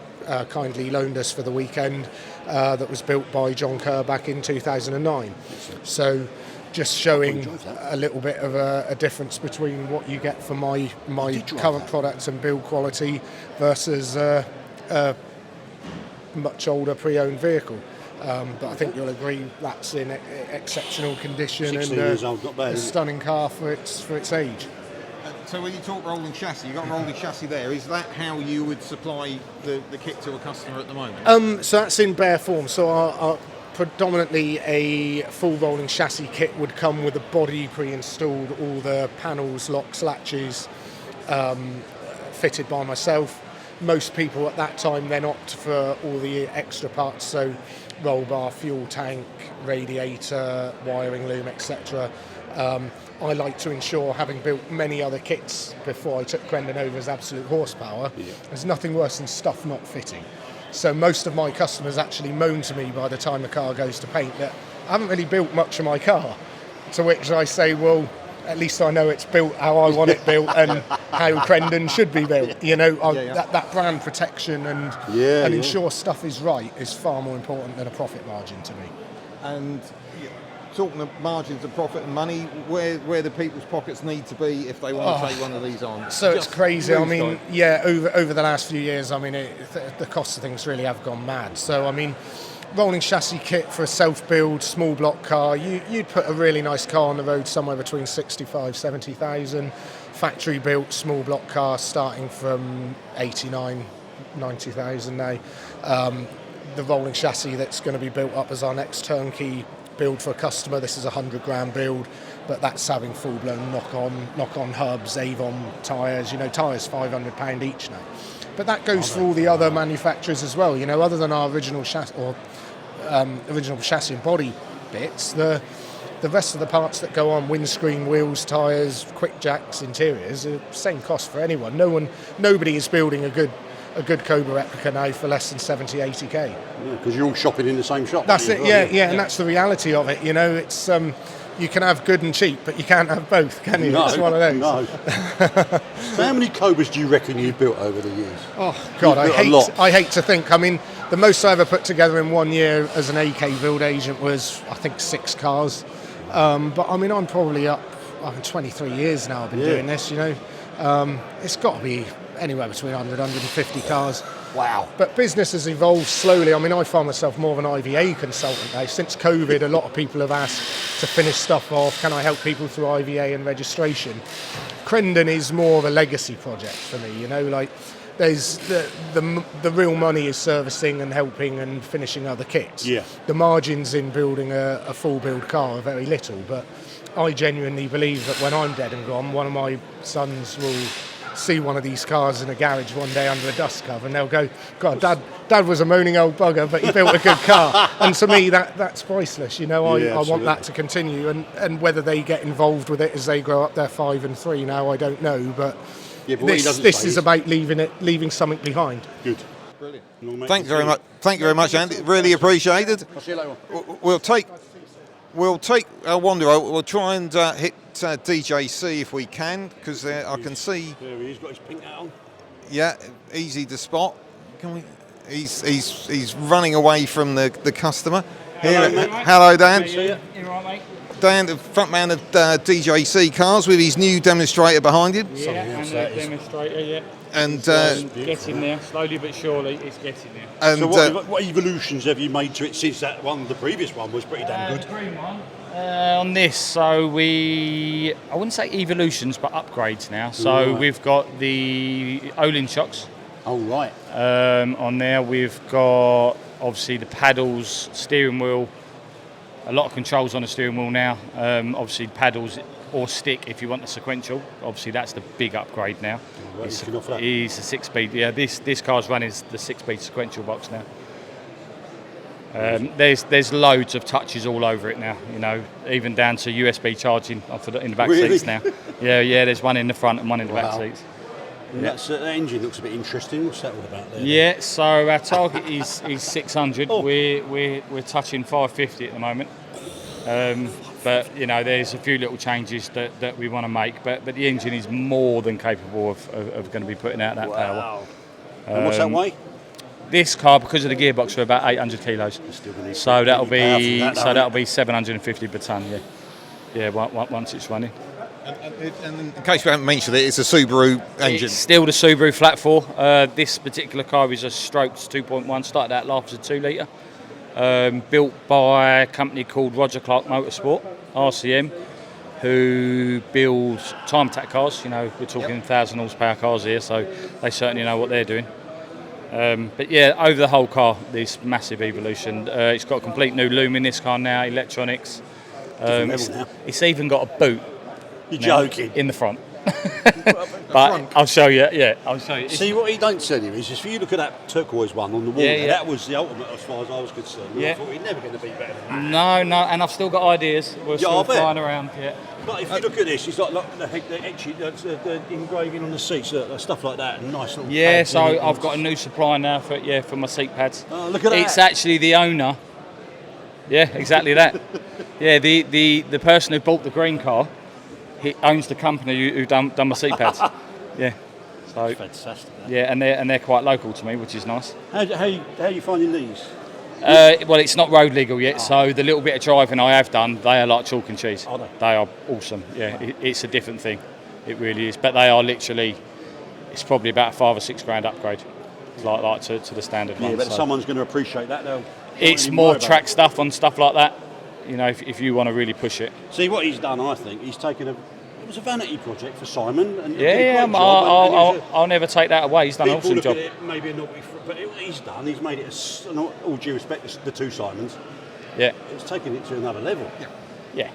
kindly loaned us for the weekend, that was built by John Kerr back in 2009. So just showing a little bit of a difference between what you get for my current products and build quality versus a much older pre-owned vehicle. But I think you'll agree that's in exceptional condition 16 and years old, not bad, a stunning car for its age. So when you talk rolling chassis, you've got a rolling chassis there. Is that how you would supply the kit to a customer at the moment? So that's in bare form. So our predominantly a full rolling chassis kit would come with a body pre-installed, all the panels, locks, latches, fitted by myself. Most people at that time then opt for all the extra parts, so roll bar, fuel tank, radiator, wiring loom, etc. I like to ensure, having built many other kits before I took Krendan over as absolute horsepower, there's nothing worse than stuff not fitting. So most of my customers actually moan to me by the time the car goes to paint that I haven't really built much of my car. To which I say, well, at least I know it's built how I want it built and how Krendan should be built. You know, that brand protection and ensure stuff is right is far more important than a profit margin to me. And talking of margins of profit and money, where the people's pockets need to be if they want to take one of these on. So Just it's crazy. I mean, story. yeah, over the last few years, I mean, the cost of things really have gone mad. So I mean, rolling chassis kit for a self-build small block car, you'd put a really nice car on the road somewhere between 65, 70,000. Factory built small block car starting from 89, 90,000 now. The rolling chassis that's going to be built up as our next turnkey build for a customer. This is a £100,000 build, but that's having full-blown knock-on hubs, Avon tyres. Tyres £500 each now. But that goes for all the other manufacturers as well. Other than our original chassis and body bits, the rest of the parts that go on, windscreen, wheels, tyres, quick jacks, interiors, are the same cost for anyone. Nobody is building a good Cobra replica now for less than 70, 80k. Yeah, because you're all shopping in the same shop. That's it, yeah, and that's the reality of it. It's you can have good and cheap, but you can't have both, can you? No, it's one of those. No. So how many Cobras do you reckon you've built over the years? Oh God, You've I hate to think. I mean, the most I ever put together in 1 year as an AK build agent was, I think, 6 cars. But I mean, I'm probably up. I'm 23 years now. I've been doing this. It's got to be anywhere between 100, 150 cars. Wow. But business has evolved slowly. I mean, I find myself more of an IVA consultant now. Since COVID, a lot of people have asked to finish stuff off. Can I help people through IVA and registration? Krendan is more of a legacy project for me. There's the real money is servicing and helping and finishing other kits. Yeah. The margins in building a full build car are very little, but I genuinely believe that when I'm dead and gone, one of my sons will see one of these cars in a garage one day under a dust cover, and they'll go, "God, Dad was a moaning old bugger, but he built a good car." And to me, that's priceless. I want that to continue, and whether they get involved with it as they grow up, they're 5 and 3 now. I don't know, but this is about leaving something behind. Good. Brilliant. Thank you very much, Andy. Really appreciated. I'll see you later. We'll take a wander. We'll try and hit DJC if we can, because I can see. There he is, got his pink hat on. Yeah, easy to spot. Can we? He's running away from the customer. Hello, Dan. You all right, mate? Dan, the front man of DJC Cars, with his new demonstrator behind him. Yeah, and the demonstrator, yeah. And Getting there, slowly but surely, it's getting there. and So what evolutions have you made to it since that one? The previous one was pretty damn good. The green one. On this, so I wouldn't say evolutions, but upgrades now. So Right. we've got the Olin shocks Oh right. on there. We've got obviously the paddles, steering wheel, a lot of controls on the steering wheel now. Obviously paddles or stick if you want the sequential. Obviously that's the big upgrade now. Right, you can offer that. It's a 6-speed. Yeah, this car's running the 6-speed sequential box now. There's loads of touches all over it now, even down to USB charging in the back Really? seats now. Yeah, there's one in the front and one in the back Wow. seats. And that engine looks a bit interesting. What's that all about there? Yeah, so our target is 600. Oh. We're touching 550 at the moment. But there's a few little changes that we want to make. But the engine is more than capable of going to be putting out that power. Wow. And what's that weigh? This car, because of the gearbox, we're about 800 kilos. Still gonna need So that'll pretty be powerful, that'll be. 750 per tonne. Yeah, once it's running. and in case we haven't mentioned it, it's a Subaru engine. It's still the Subaru Flat 4. This particular car is a stroked 2.1. Started out life as a 2 litre. Built by a company called Roger Clark Motorsport, RCM, who builds time attack cars. We're talking 1,000 horsepower cars here, so they certainly know what they're doing. But yeah, over the whole car, this massive evolution. It's got a complete new loom in this car now, electronics. It's even got a boot. You're now joking. in the front. But I'll show you. Yeah, I'll show you. See, what he don't tell you is, if you look at that turquoise one on the wall, Yeah. that was the ultimate as far as I was concerned. Yeah. I thought he's never going to be better than that. No, and I've still got ideas. We're still I bet. flying around. Yeah. But if you look at this, it's like the engraving on the seats, stuff like that, and nice little. Yeah, pads so in it. I've got a new supply now for my seat pads. Oh, look at that. It's actually the owner. Yeah, exactly that. Yeah, the person who bought the green car, he owns the company who done my seat pads. Yeah. So Fantastic. yeah, and they're quite local to me, which is nice. How you finding these? Well, it's not road legal yet, so the little bit of driving I have done, they are like chalk and cheese. Are they? They are awesome. Yeah, it's a different thing. It really is. But they are literally, it's probably about a £5 or £6 grand upgrade, like to the standard one. Yeah, but so. someone's going to appreciate that though. It's more track stuff on stuff like that. You know, if you want to really push it. See what he's done. I think he's taken it was a vanity project for Simon. And I'll never take that away. He's done an awesome job. Maybe not, but he's done. He's made it. All due respect, the two Simons. Yeah, it's taken it to another level. Yeah.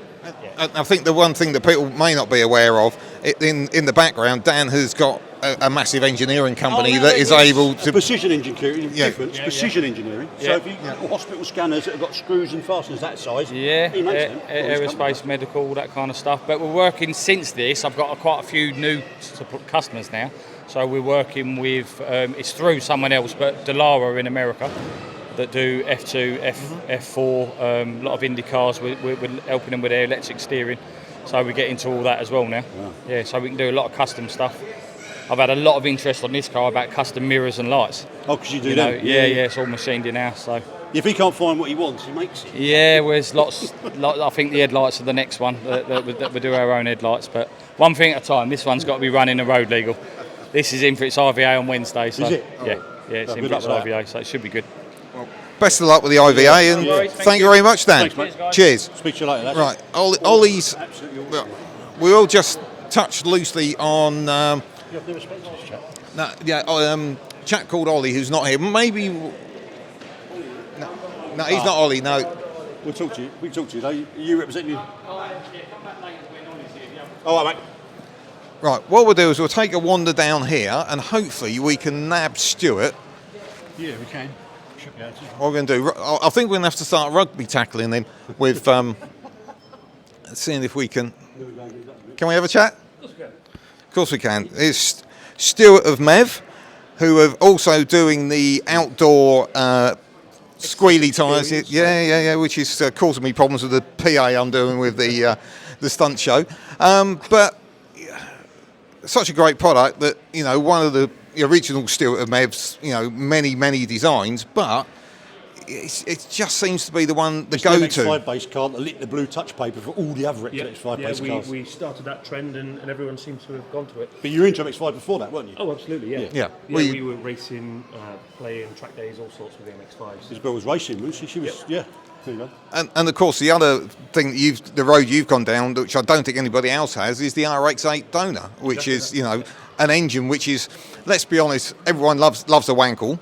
I think the one thing that people may not be aware of, in the background, Dan has got a massive engineering company that is able to... Precision engineering, precision engineering. So if you hospital scanners that have got screws and fasteners that size, he makes them. Aerospace, medical, all that kind of stuff. But we're working since this. I've got quite a few new customers now. So we're working with, it's through someone else, but Delara in America, that do F2, F4, a lot of Indy cars. We're helping them with their electric steering. So we get into all that as well now. Yeah, so we can do a lot of custom stuff. I've had a lot of interest on this car about custom mirrors and lights. Oh, because you do that? Yeah, it's all machined in house. So if he can't find what he wants, he makes it. Yeah, there's lots. I think the headlights are the next one that we do our own headlights. But one thing at a time. This one's got to be running a road legal. This is in for its IVA on Wednesday. So is it? Yeah, it's in for its IVA, so it should be good. Best of luck with the IVA, and thank you very much, Dan. Thanks, mate. Cheers. Speak to you later. Right, Ollie's. We all just touched loosely on. You've never spoken to this chap? Chap called Ollie who's not here. Maybe. No, he's not Ollie. No. We'll talk to you. We can talk to you though. You representing? Oh, right, mate. Right. What we'll do is we'll take a wander down here, and hopefully we can nab Stuart. Yeah, we can. Should be able to. What we're going to do? I think we're going to have to start rugby tackling him with seeing if we can. Can we have a chat? Of course we can. It's Stuart of Mev, who are also doing the outdoor squealy tyres. Yeah, which is causing me problems with the PA I'm doing with the stunt show. But such a great product that, you know, one of the original Stuart of Mev's, you know, many designs, but it just seems to be the one, the go-to. It's the MX-5 base car that lit the blue touch paper for all the other MX-5 base cars. We started that trend and everyone seems to have gone to it. But you were into MX-5 before that, weren't you? Oh, absolutely, Yeah. We were racing, playing track days, all sorts with the MX-5s. Isabel was racing, wasn't she? Yeah. There you go. And of course, the other thing that the road you've gone down, which I don't think anybody else has, is the RX-8 donor, which is, you know, an engine which is, let's be honest, everyone loves a wankle.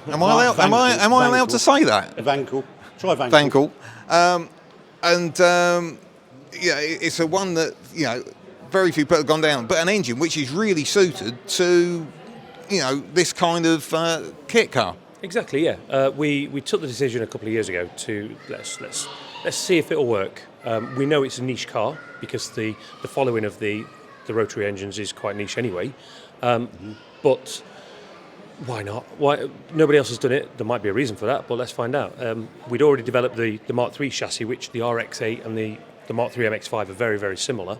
Am I allowed to say that? A Vankle. Try Vankle. It's a one that, you know, very few people have gone down, but an engine which is really suited to, you know, this kind of kit car. Exactly, yeah. We took the decision a couple of years ago to let's see if it'll work. We know it's a niche car because the following of the rotary engines is quite niche anyway. But why not? Why nobody else has done it? There might be a reason for that, but let's find out. We'd already developed the Mark III chassis, which the RX-8 and the Mark III MX-5 are very, very similar.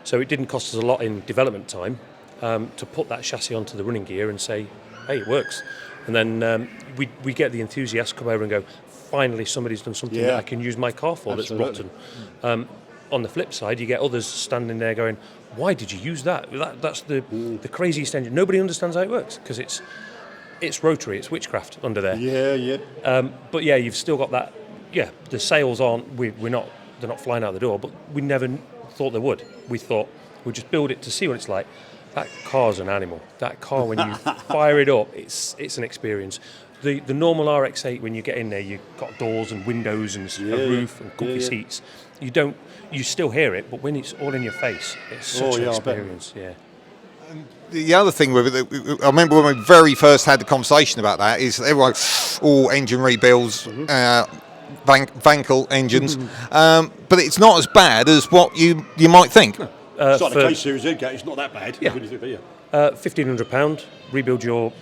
So it didn't cost us a lot in development time to put that chassis onto the running gear and say, hey, it works. And then we get the enthusiasts come over and go, finally somebody's done something that I can use my car for. Absolutely. That's rotten. On the flip side, you get others standing there going, why did you use that? That's the craziest engine. Nobody understands how it works because it's rotary, it's witchcraft under there. Yeah. But yeah, you've still got that. Yeah, the sales aren't. They're not flying out the door. But we never thought they would. We thought we'd just build it to see what it's like. That car's an animal. That car, when you fire it up, it's an experience. The normal RX-8, when you get in there, you've got doors and windows and a roof and comfy seats. You still hear it, but when it's all in your face, it's such an experience. Yeah. The other thing with it, I remember when we very first had the conversation about that, is everyone, engine rebuilds, Vankle engines, but it's not as bad as what you might think. It's like the K-Series Edgate, it's not that bad. Yeah. £1,500, rebuild your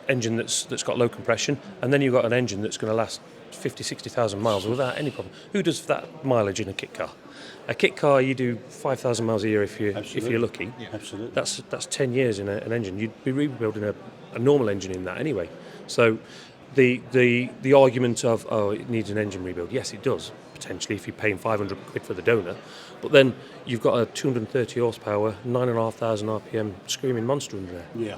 engine that's got low compression, and then you've got an engine that's going to last 50, 60,000 miles without any problem. Who does that mileage in a kit car? A kit car, you do 5,000 miles a year if you're lucky. Yeah. Absolutely. That's 10 years in an engine. You'd be rebuilding a normal engine in that anyway. So the argument of, oh, it needs an engine rebuild. Yes, it does, potentially, if you're paying 500 quid for the donor. But then you've got a 230 horsepower, 9,500 RPM screaming monster under there. Yeah.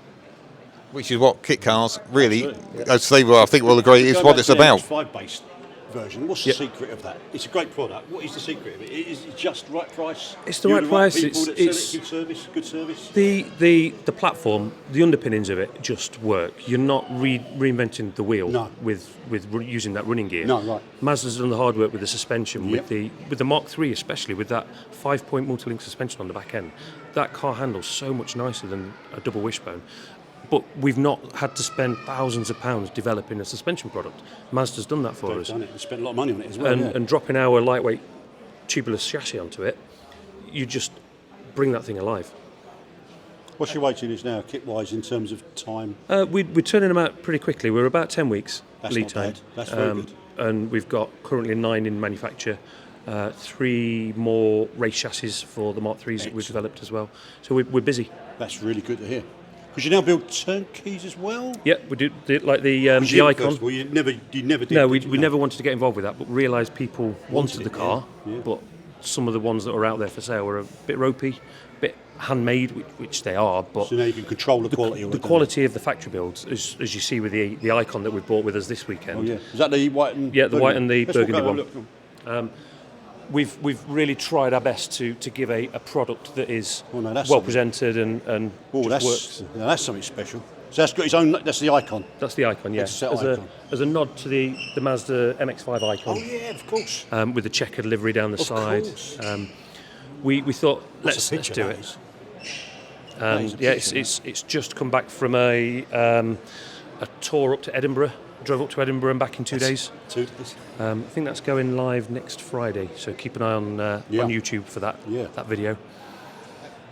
Which is what Kit Cars really, as Steve, I think we'll agree, is what it's about. MX-5 based version. What's the secret of that? It's a great product. What is the secret of it? Is it just right price? It's the right price. People that It's sell it, good service. the platform, the underpinnings of it just work. You're not reinventing the wheel with using that running gear. No, right. Mazda's done the hard work with the suspension, Yep. with the Mark III especially, with that 5-point multi-link suspension on the back end. That car handles so much nicer than a double wishbone. But we've not had to spend thousands of pounds developing a suspension product. Mazda's done that for us. Done it. They spent a lot of money on it as well. And dropping our lightweight tubulars chassis onto it, you just bring that thing alive. What's your waiting list now, kit-wise, in terms of time? We're turning them out pretty quickly. We're about 10 weeks That's lead not time. bad. That's very good. And we've got currently 9 in manufacture. 3 more race chassis for the Mark IIIs that we've developed as well. So we're busy. That's really good to hear. Because you now build turnkeys as well? Yeah, we do like the Icon. Well, you never did. No, we never wanted to get involved with that, but realised people wanted the car, yeah. but some of the ones that were out there for sale were a bit ropey, a bit handmade, which they are, but So now you can control the quality of it. the quality of the factory builds, as you see with the Icon that we've bought with us this weekend. Oh, yeah. Is that the white and Yeah, the white and the Let's walk burgundy over one. and look. We've really tried our best to give a product that is Oh, no, that's well something. presented and Oh, just works. that's something special. So that's got its own. That's the Icon. That's the Icon, yeah. It's a set As Icon. as a nod to the Mazda MX-5 Icon. Oh yeah, of course. With the checkered livery down the Of side. course. We thought What's let's the do picture, it. that is? And is a yeah, picture, it's just come back from a tour up to Edinburgh. Drove up to Edinburgh and back in 2 days. 2 days. I think that's going live next Friday, so keep an eye on YouTube for that video.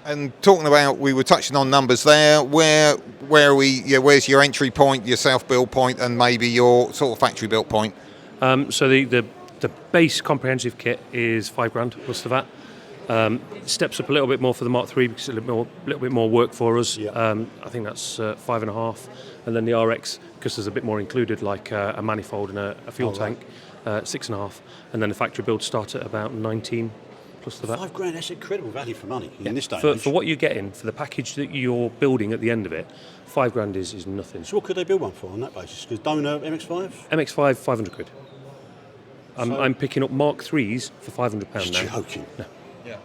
And talking about, we were touching on numbers there. Where are we? Yeah, where's your entry point, your self-build point, and maybe your sort of factory built point? So the base comprehensive kit is £5,000 plus the VAT. Steps up a little bit more for the Mark III because it's a little bit more work for us. Yeah. I think that's 5.5, and then the RX, because there's a bit more included, like a manifold and a fuel tank, 6.5, and then the factory build start at about 19 plus the VAT. £5,000. That's incredible value for money in this day. For what you're getting for the package that you're building at the end of it, £5,000 is nothing. So what could they build one for on that basis? Because donor MX-5. MX-5 £500. I'm picking up Mark IIIs for £500 now. Joking. No. Yeah,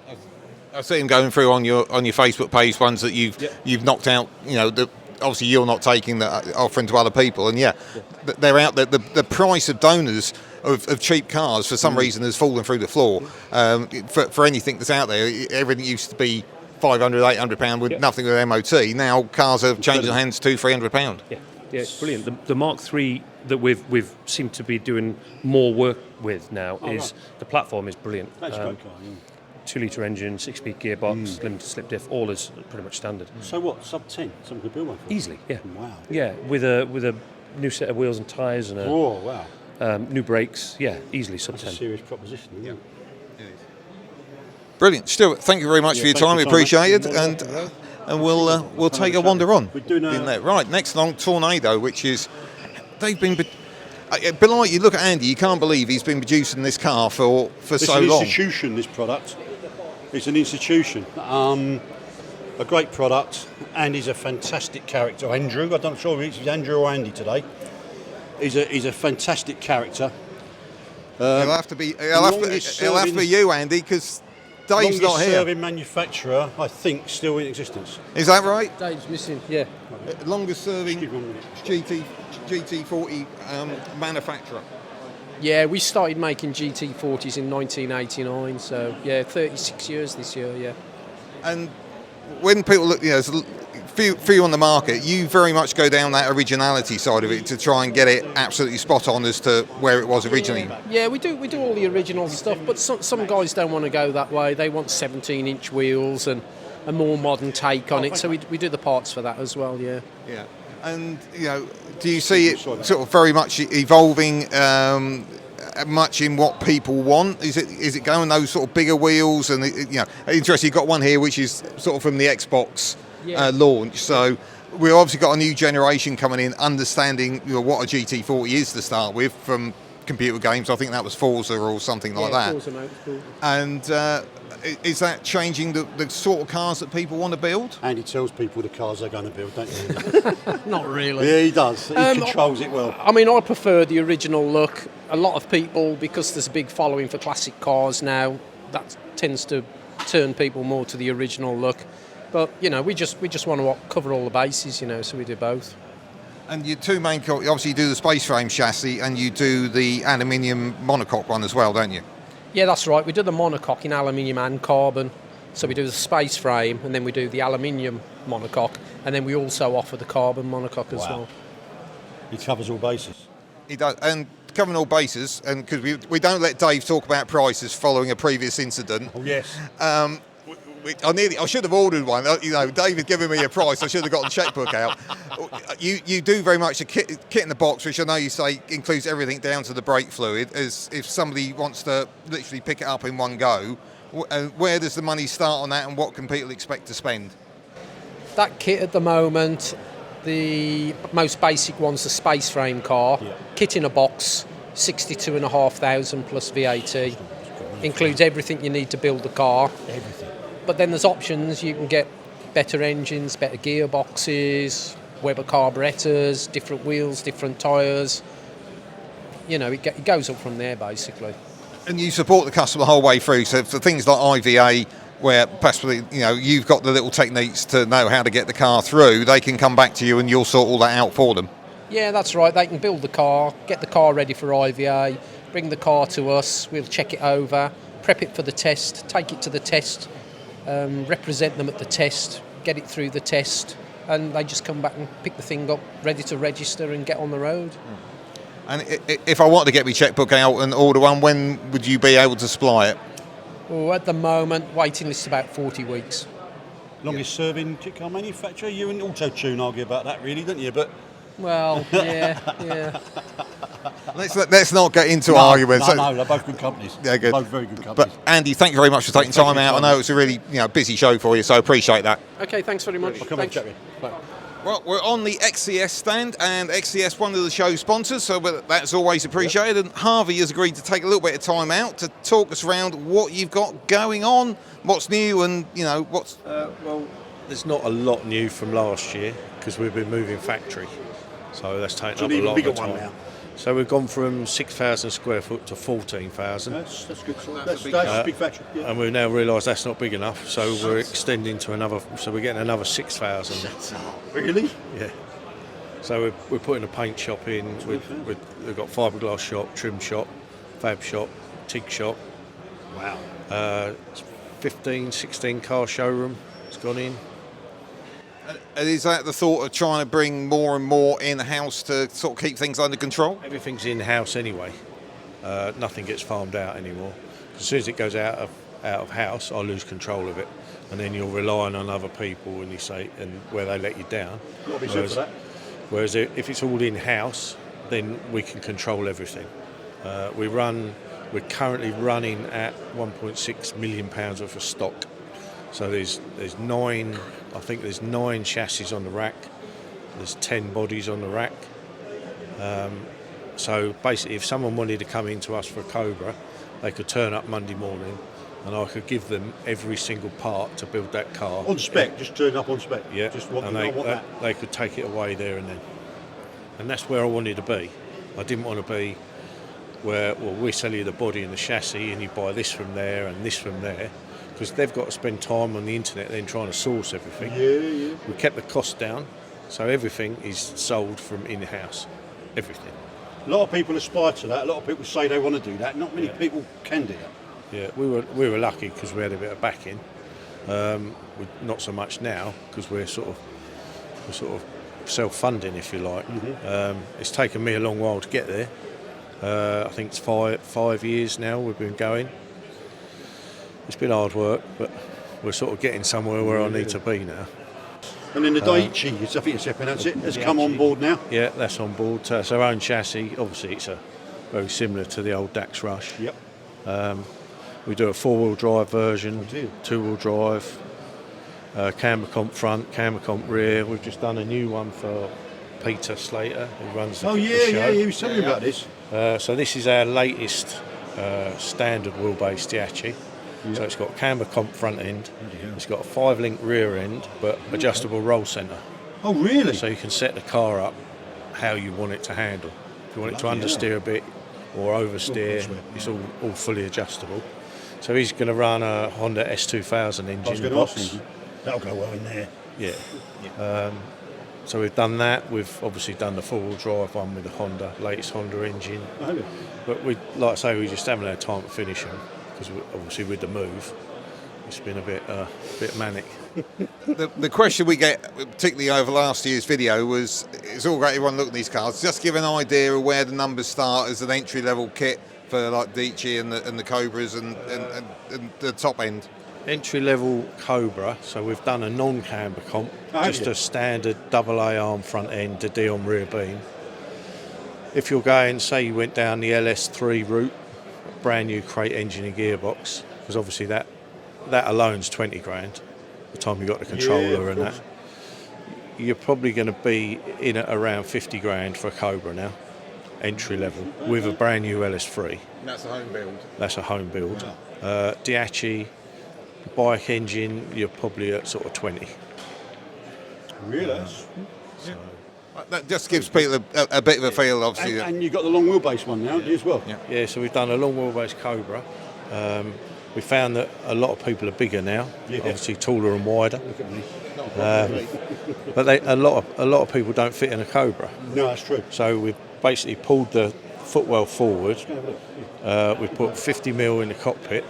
I see them going through on your Facebook page, ones that you've knocked out. You know, obviously you're not taking that, offering to other people, and they're out there. The price of donors of cheap cars for some reason has fallen through the floor. For anything that's out there, everything used to be £500, £800 with nothing with MOT. Now cars are changing hands to £300. Yeah, it's brilliant. The Mark III that we've seemed to be doing more work with now the platform is brilliant. That's a great car. Yeah. 2-litre engine, 6-speed gearbox, limited slip diff, all is pretty much standard. So what? Sub 10? Someone could build one for Easily, yeah. Wow. Yeah, with a new set of wheels and tyres and new brakes. Yeah, easily sub 10. That's a serious proposition. Isn't it? Brilliant, Stuart. Thank you very much for your time. We appreciate it, and we'll take a wander on. We're doing in there. Right, next along, Tornado, which is they've been. Belight, you look at Andy, you can't believe he's been producing this car for so long. It's an institution, this product. It's an institution. A great product. Andy's a fantastic character. Andrew, I'm not sure if it's Andrew or Andy today. He's a fantastic character. He'll have to be you, Andy, because Dave's not here. Longest-serving manufacturer, I think, still in existence. Is that right? Dave's missing, yeah. Longest-serving GT40 manufacturer. Yeah, we started making GT40s in 1989, so 36 years this year, yeah. And when people look, there's a few on the market, you very much go down that originality side of it to try and get it absolutely spot on as to where it was originally. Yeah, we do all the original stuff, but some guys don't want to go that way. They want 17-inch wheels and a more modern take on it, so we do the parts for that as well, yeah. Yeah. And, do you see it sort of very much evolving much in what people want? Is it going those sort of bigger wheels? And, interesting, you've got one here which is sort of from the Xbox launch. So, we've obviously got a new generation coming in, understanding what a GT40 is to start with from computer games. I think that was Forza or something like that. Forza Motorsport. And is that changing the sort of cars that people want to build? And he tells people the cars they're going to build, don't you? Not really. Yeah, he does. He controls it well. I mean, I prefer the original look. A lot of people, because there's a big following for classic cars now, that tends to turn people more to the original look. But we just want to cover all the bases, so we do both. And your two main, obviously you do the space frame chassis and you do the aluminium monocoque one as well, don't you? Yeah, that's right. We do the monocoque in aluminium and carbon. So we do the space frame, and then we do the aluminium monocoque, and then we also offer the carbon monocoque as well. He covers all bases. He does, and covering all bases, and because we don't let Dave talk about prices following a previous incident. Oh yes. I should have ordered one. David giving me a price. I should have got the checkbook out. You do very much a kit in the box, which I know you say includes everything down to the brake fluid. As if somebody wants to literally pick it up in one go, where does the money start on that, and what can people expect to spend? That kit at the moment, the most basic one's the space frame car. Yeah. Kit in a box, 62,500 plus VAT. Includes everything you need to build the car. Everything. But then there's options. You can get better engines, better gearboxes, Weber carburetors, different wheels, different tyres. It goes up from there, basically. And you support the customer the whole way through. So for things like IVA, where possibly you've got the little techniques to know how to get the car through, they can come back to you and you'll sort all that out for them. Yeah, that's right. They can build the car, get the car ready for IVA, bring the car to us. We'll check it over, prep it for the test, take it to the test. Represent them at the test, get it through the test, and they just come back and pick the thing up, ready to register and get on the road. And if I want to get my checkbook out and order one, when would you be able to supply it? Well, at the moment, waiting list is about 40 weeks. Longest serving kit car manufacturer. You and Auto-Tune argue about that, really, don't you? But well, yeah. Let's not get into arguments. No, they're both good companies. They're good. Both very good companies. But Andy, thank you very much for taking time out. I know it's a really busy show for you, so I appreciate that. Okay, thanks very much. I'll come and chat with you. Well, we're on the XCS stand, and XCS, one of the show sponsors, so that's always appreciated. Yep. And Harvey has agreed to take a little bit of time out to talk us around what you've got going on, what's new, and what's. Well, there's not a lot new from last year because we've been moving factory, so that's taken up a lot of time. Now. So we've gone from 6,000 square foot to 14,000. That's good. That's a big factory. Yeah. And we've now realised that's not big enough, so we're extending to another. So we're getting another 6,000. Really? Yeah. So we're putting a paint shop in. We've got fiberglass shop, trim shop, fab shop, TIG shop. Wow. 15, 16 car showroom has gone in. And is that the thought of trying to bring more and more in-house to sort of keep things under control? Everything's in-house anyway. Nothing gets farmed out anymore. As soon as it goes out of house, I lose control of it, and then you're relying on other people, and where they let you down. Whereas if it's all in-house, then we can control everything. We're currently running at £1.6 million worth of stock. So there's 9 chassis on the rack. There's 10 bodies on the rack. So basically, if someone wanted to come in to us for a Cobra, they could turn up Monday morning, and I could give them every single part to build that car. On spec, just turn up on spec. Yeah, just they could take it away there and then. And that's where I wanted to be. I didn't want to be where, we sell you the body and the chassis, and you buy this from there and this from there. Because they've got to spend time on the internet then trying to source everything. Yeah. We kept the cost down, so everything is sold from in-house. Everything. A lot of people aspire to that. A lot of people say they want to do that. Not many people can do that. Yeah, we were lucky because we had a bit of backing. Not so much now because we're sort of self-funding, if you like. Mm-hmm. It's taken me a long while to get there. I think it's 5 years now we've been going. It's been hard work, but we're sort of getting somewhere where I need to be now. And then the Daiichi, I think it's pronounce it, has come on board now. Yeah, that's on board. It's our own chassis. Obviously, it's very similar to the old Dax Rush. Yep. We do a 4-wheel drive version, 2-wheel drive. camber comp front, camber comp rear. We've just done a new one for Peter Slater, who runs the show. he was telling me about this. So this is our latest standard wheelbase Diachi. So it's got camber comp front end, it's got a 5-link rear end, but adjustable roll centre. Oh, really? So you can set the car up how you want it to handle. If you want it to understeer a bit or oversteer, it's all fully adjustable. So he's going to run a Honda S2000 engine box. That'll go well in there. Yeah. So we've done that. We've obviously done the four-wheel drive one with the Honda, latest Honda engine. Oh, but we, like I say, we just haven't had time to finish them because obviously with the move, it's been a bit manic. The question we get, particularly over last year's video, was it's all great everyone looking at these cars. Just give an idea of where the numbers start as an entry-level kit for like Diachi and the Cobras and the top end. Entry-level Cobra, so we've done a non-camber comp, just a standard AA arm front end to Dion rear beam. If you're going, say you went down the LS3 route, brand new crate engine and gearbox, because obviously that alone's 20 grand, the time you got the controller and that. You're probably going to be in at around 50 grand for a Cobra now, entry level, with a brand new LS3. And that's a home build. That's a home build. Diachi, bike engine, you're probably at sort of 20. Really? That just gives people a bit of a feel, obviously. And you've got the long wheelbase one now, as well. Yeah, so we've done a long wheelbase Cobra. We found that a lot of people are bigger now, obviously taller and wider. Look at me. But a lot of people don't fit in a Cobra. No, that's true. So we've basically pulled the footwell forward. We put 50mm in the cockpit.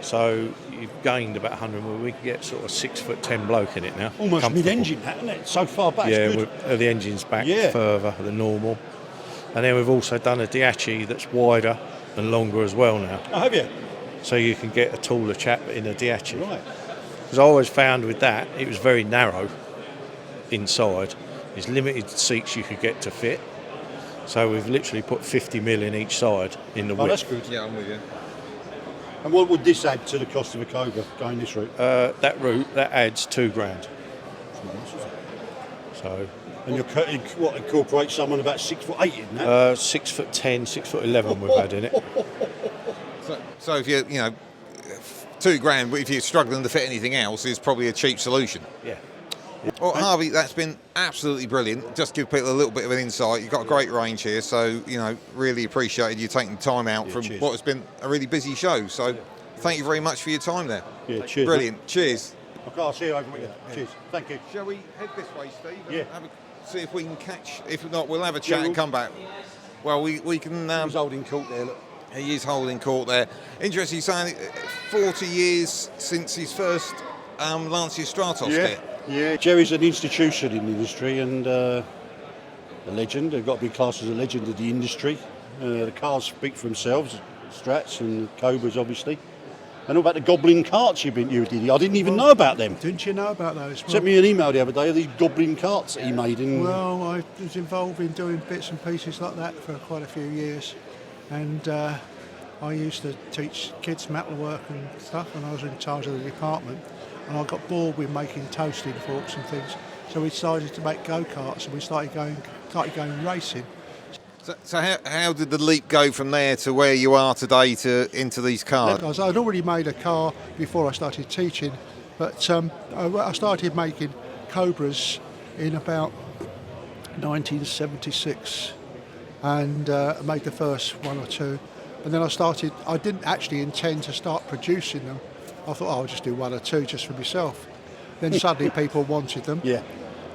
So you've gained about 100mm. We can get sort of 6'10" bloke in it now. Almost mid-engine, that, isn't it? So far back. Yeah, the engine's back further than normal. And then we've also done a Diachi that's wider and longer as well now. Oh, have you? So you can get a taller chap in a Diachi. Right. Because I always found with that, it was very narrow inside. There's limited seats you could get to fit. So we've literally put 50mm in each side in the width. Oh, that's good. Yeah, I'm with you. And what would this add to the cost of a Cobra going this route? That route, that adds 2 grand. So. And what incorporates someone about 6'8" in that? 6'10", 6'11" we've had in it. So if you 2 grand, but if you're struggling to fit anything else, is probably a cheap solution. Yeah. Well, Harvey, that's been absolutely brilliant. Just give people a little bit of an insight. You've got a great range here, so really appreciated you taking time out from what has been a really busy show. So, thank you very much for your time there. Yeah, cheers. Brilliant. Mate. Cheers. Okay, I'll see you over here. Cheers. Thank you. Shall we head this way, Steve? Yeah. See if we can catch. If not, we'll have a chat and come back. Well, we can. He's holding court there. Look. He is holding court there. Interesting, he's saying 40 years since his first Lancia Stratos kit. Yeah, Jerry's an institution in the industry and a legend. They've got to be classed as a legend of the industry. The cars speak for themselves, Strats and Cobras, obviously. And all about the Goblin Carts you did. I didn't even know about them. Didn't you know about those? Sent me an email the other day of these Goblin Carts that he made. Well, I was involved in doing bits and pieces like that for quite a few years. And I used to teach kids metalwork and stuff when I was in charge of the department. And I got bored with making toasting forks and things. So we decided to make go-karts and we started going racing. So how did the leap go from there to where you are today into these cars? I'd already made a car before I started teaching, but I started making Cobras in about 1976 and made the first one or two. And then I didn't actually intend to start producing them. I thought, I'll just do one or two just for myself. Then suddenly people wanted them. Yeah.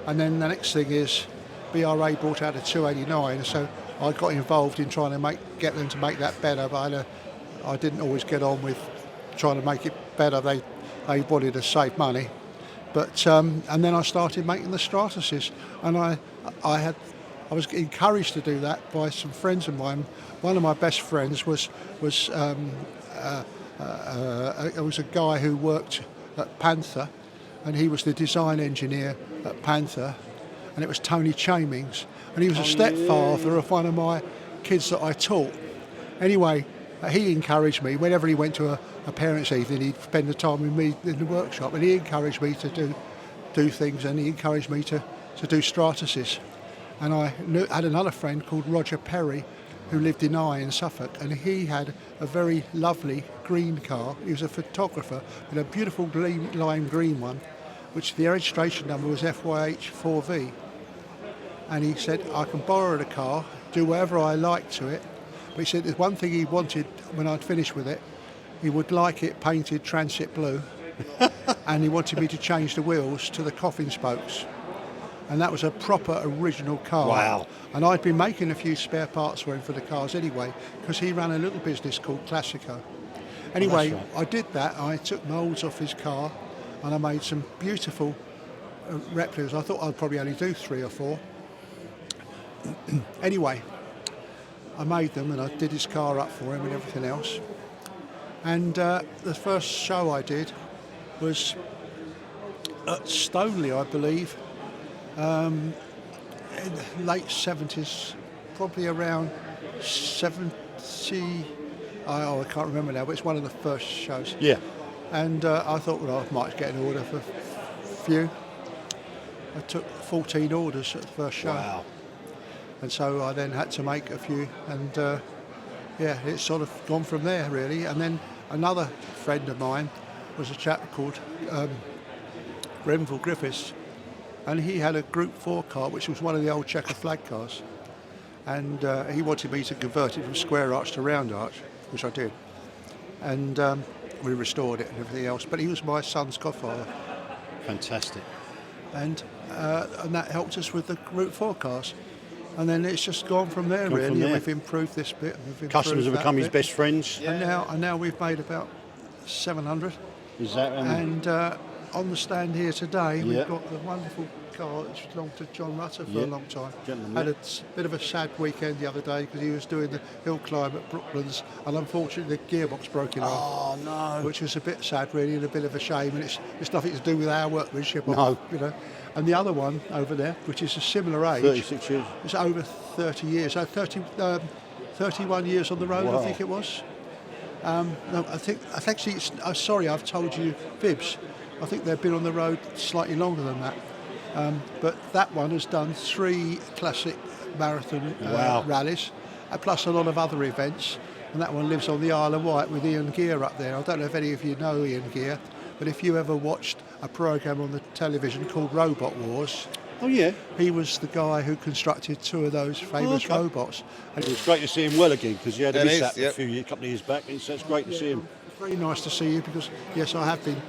And then the next thing is BRA brought out a 289, so I got involved in trying to get them to make that better, but I didn't always get on with trying to make it better. They wanted to save money. But and then I started making the Stratuses, and I was encouraged to do that by some friends of mine. One of my best friends was a guy who worked at Panther, and he was the design engineer at Panther, and it was Tony Chamings, and he was a stepfather of one of my kids that I taught. Anyway, he encouraged me whenever he went to a parents' evening, he'd spend the time with me in the workshop, and he encouraged me to do things, and he encouraged me to do Stratuses. And I had another friend called Roger Perry, who lived in Eye in Suffolk, and he had a very lovely green car. He was a photographer with a beautiful lime green one, which the registration number was FYH4V. And he said, I can borrow the car, do whatever I like to it. But he said there's one thing he wanted when I'd finished with it. He would like it painted transit blue, and he wanted me to change the wheels to the coffin spokes. And that was a proper original car. Wow. And I'd been making a few spare parts for him for the cars anyway, because he ran a little business called Classico. Anyway, right. I did that. I took moulds off his car, and I made some beautiful replicas. I thought I'd probably only do 3 or 4. Anyway, I made them, and I did his car up for him and everything else. And the first show I did was at Stoneleigh, I believe, in the late 70s, probably around 70. I can't remember now, but it's one of the first shows. Yeah. And I thought, well, I might get an order for a few. I took 14 orders at the first show. Wow. And so I then had to make a few, and it's sort of gone from there, really. And then another friend of mine was a chap called Grenville Griffiths, and he had a Group 4 car, which was one of the old checker flag cars. And he wanted me to convert it from square arch to round arch, which I did. And we restored it and everything else. But he was my son's godfather. Fantastic. And that helped us with the Group 4 cars. And then it's just gone from there, really. From there. And we've improved this bit. Customers have become his best friends. Yeah. And now we've made about 700. Is that? And on the stand here today, we've got the wonderful car that's belonged to John Rutter for a long time. Had a bit of a sad weekend the other day because he was doing the hill climb at Brooklands, and unfortunately the gearbox broke in half. Oh no! Which was a bit sad, really, and a bit of a shame. And it's nothing to do with our workmanship. No. And the other one over there, which is a similar age, 36 years. It's over 30 years. So 31 years on the road, Wow. I think it was. No, I think actually, sorry, I've told you fibs. I think they've been on the road slightly longer than that. But that one has done 3 classic marathon rallies, plus a lot of other events. And that one lives on the Isle of Wight with Ian Gear up there. I don't know if any of you know Ian Gear, but if you ever watched a programme on the television called Robot Wars, oh yeah, he was the guy who constructed 2 of those famous robots. And it was great to see him well again, because he had a mishap yep. a couple of years back, and so it's great to see him. It's very nice to see you, because yes, I have been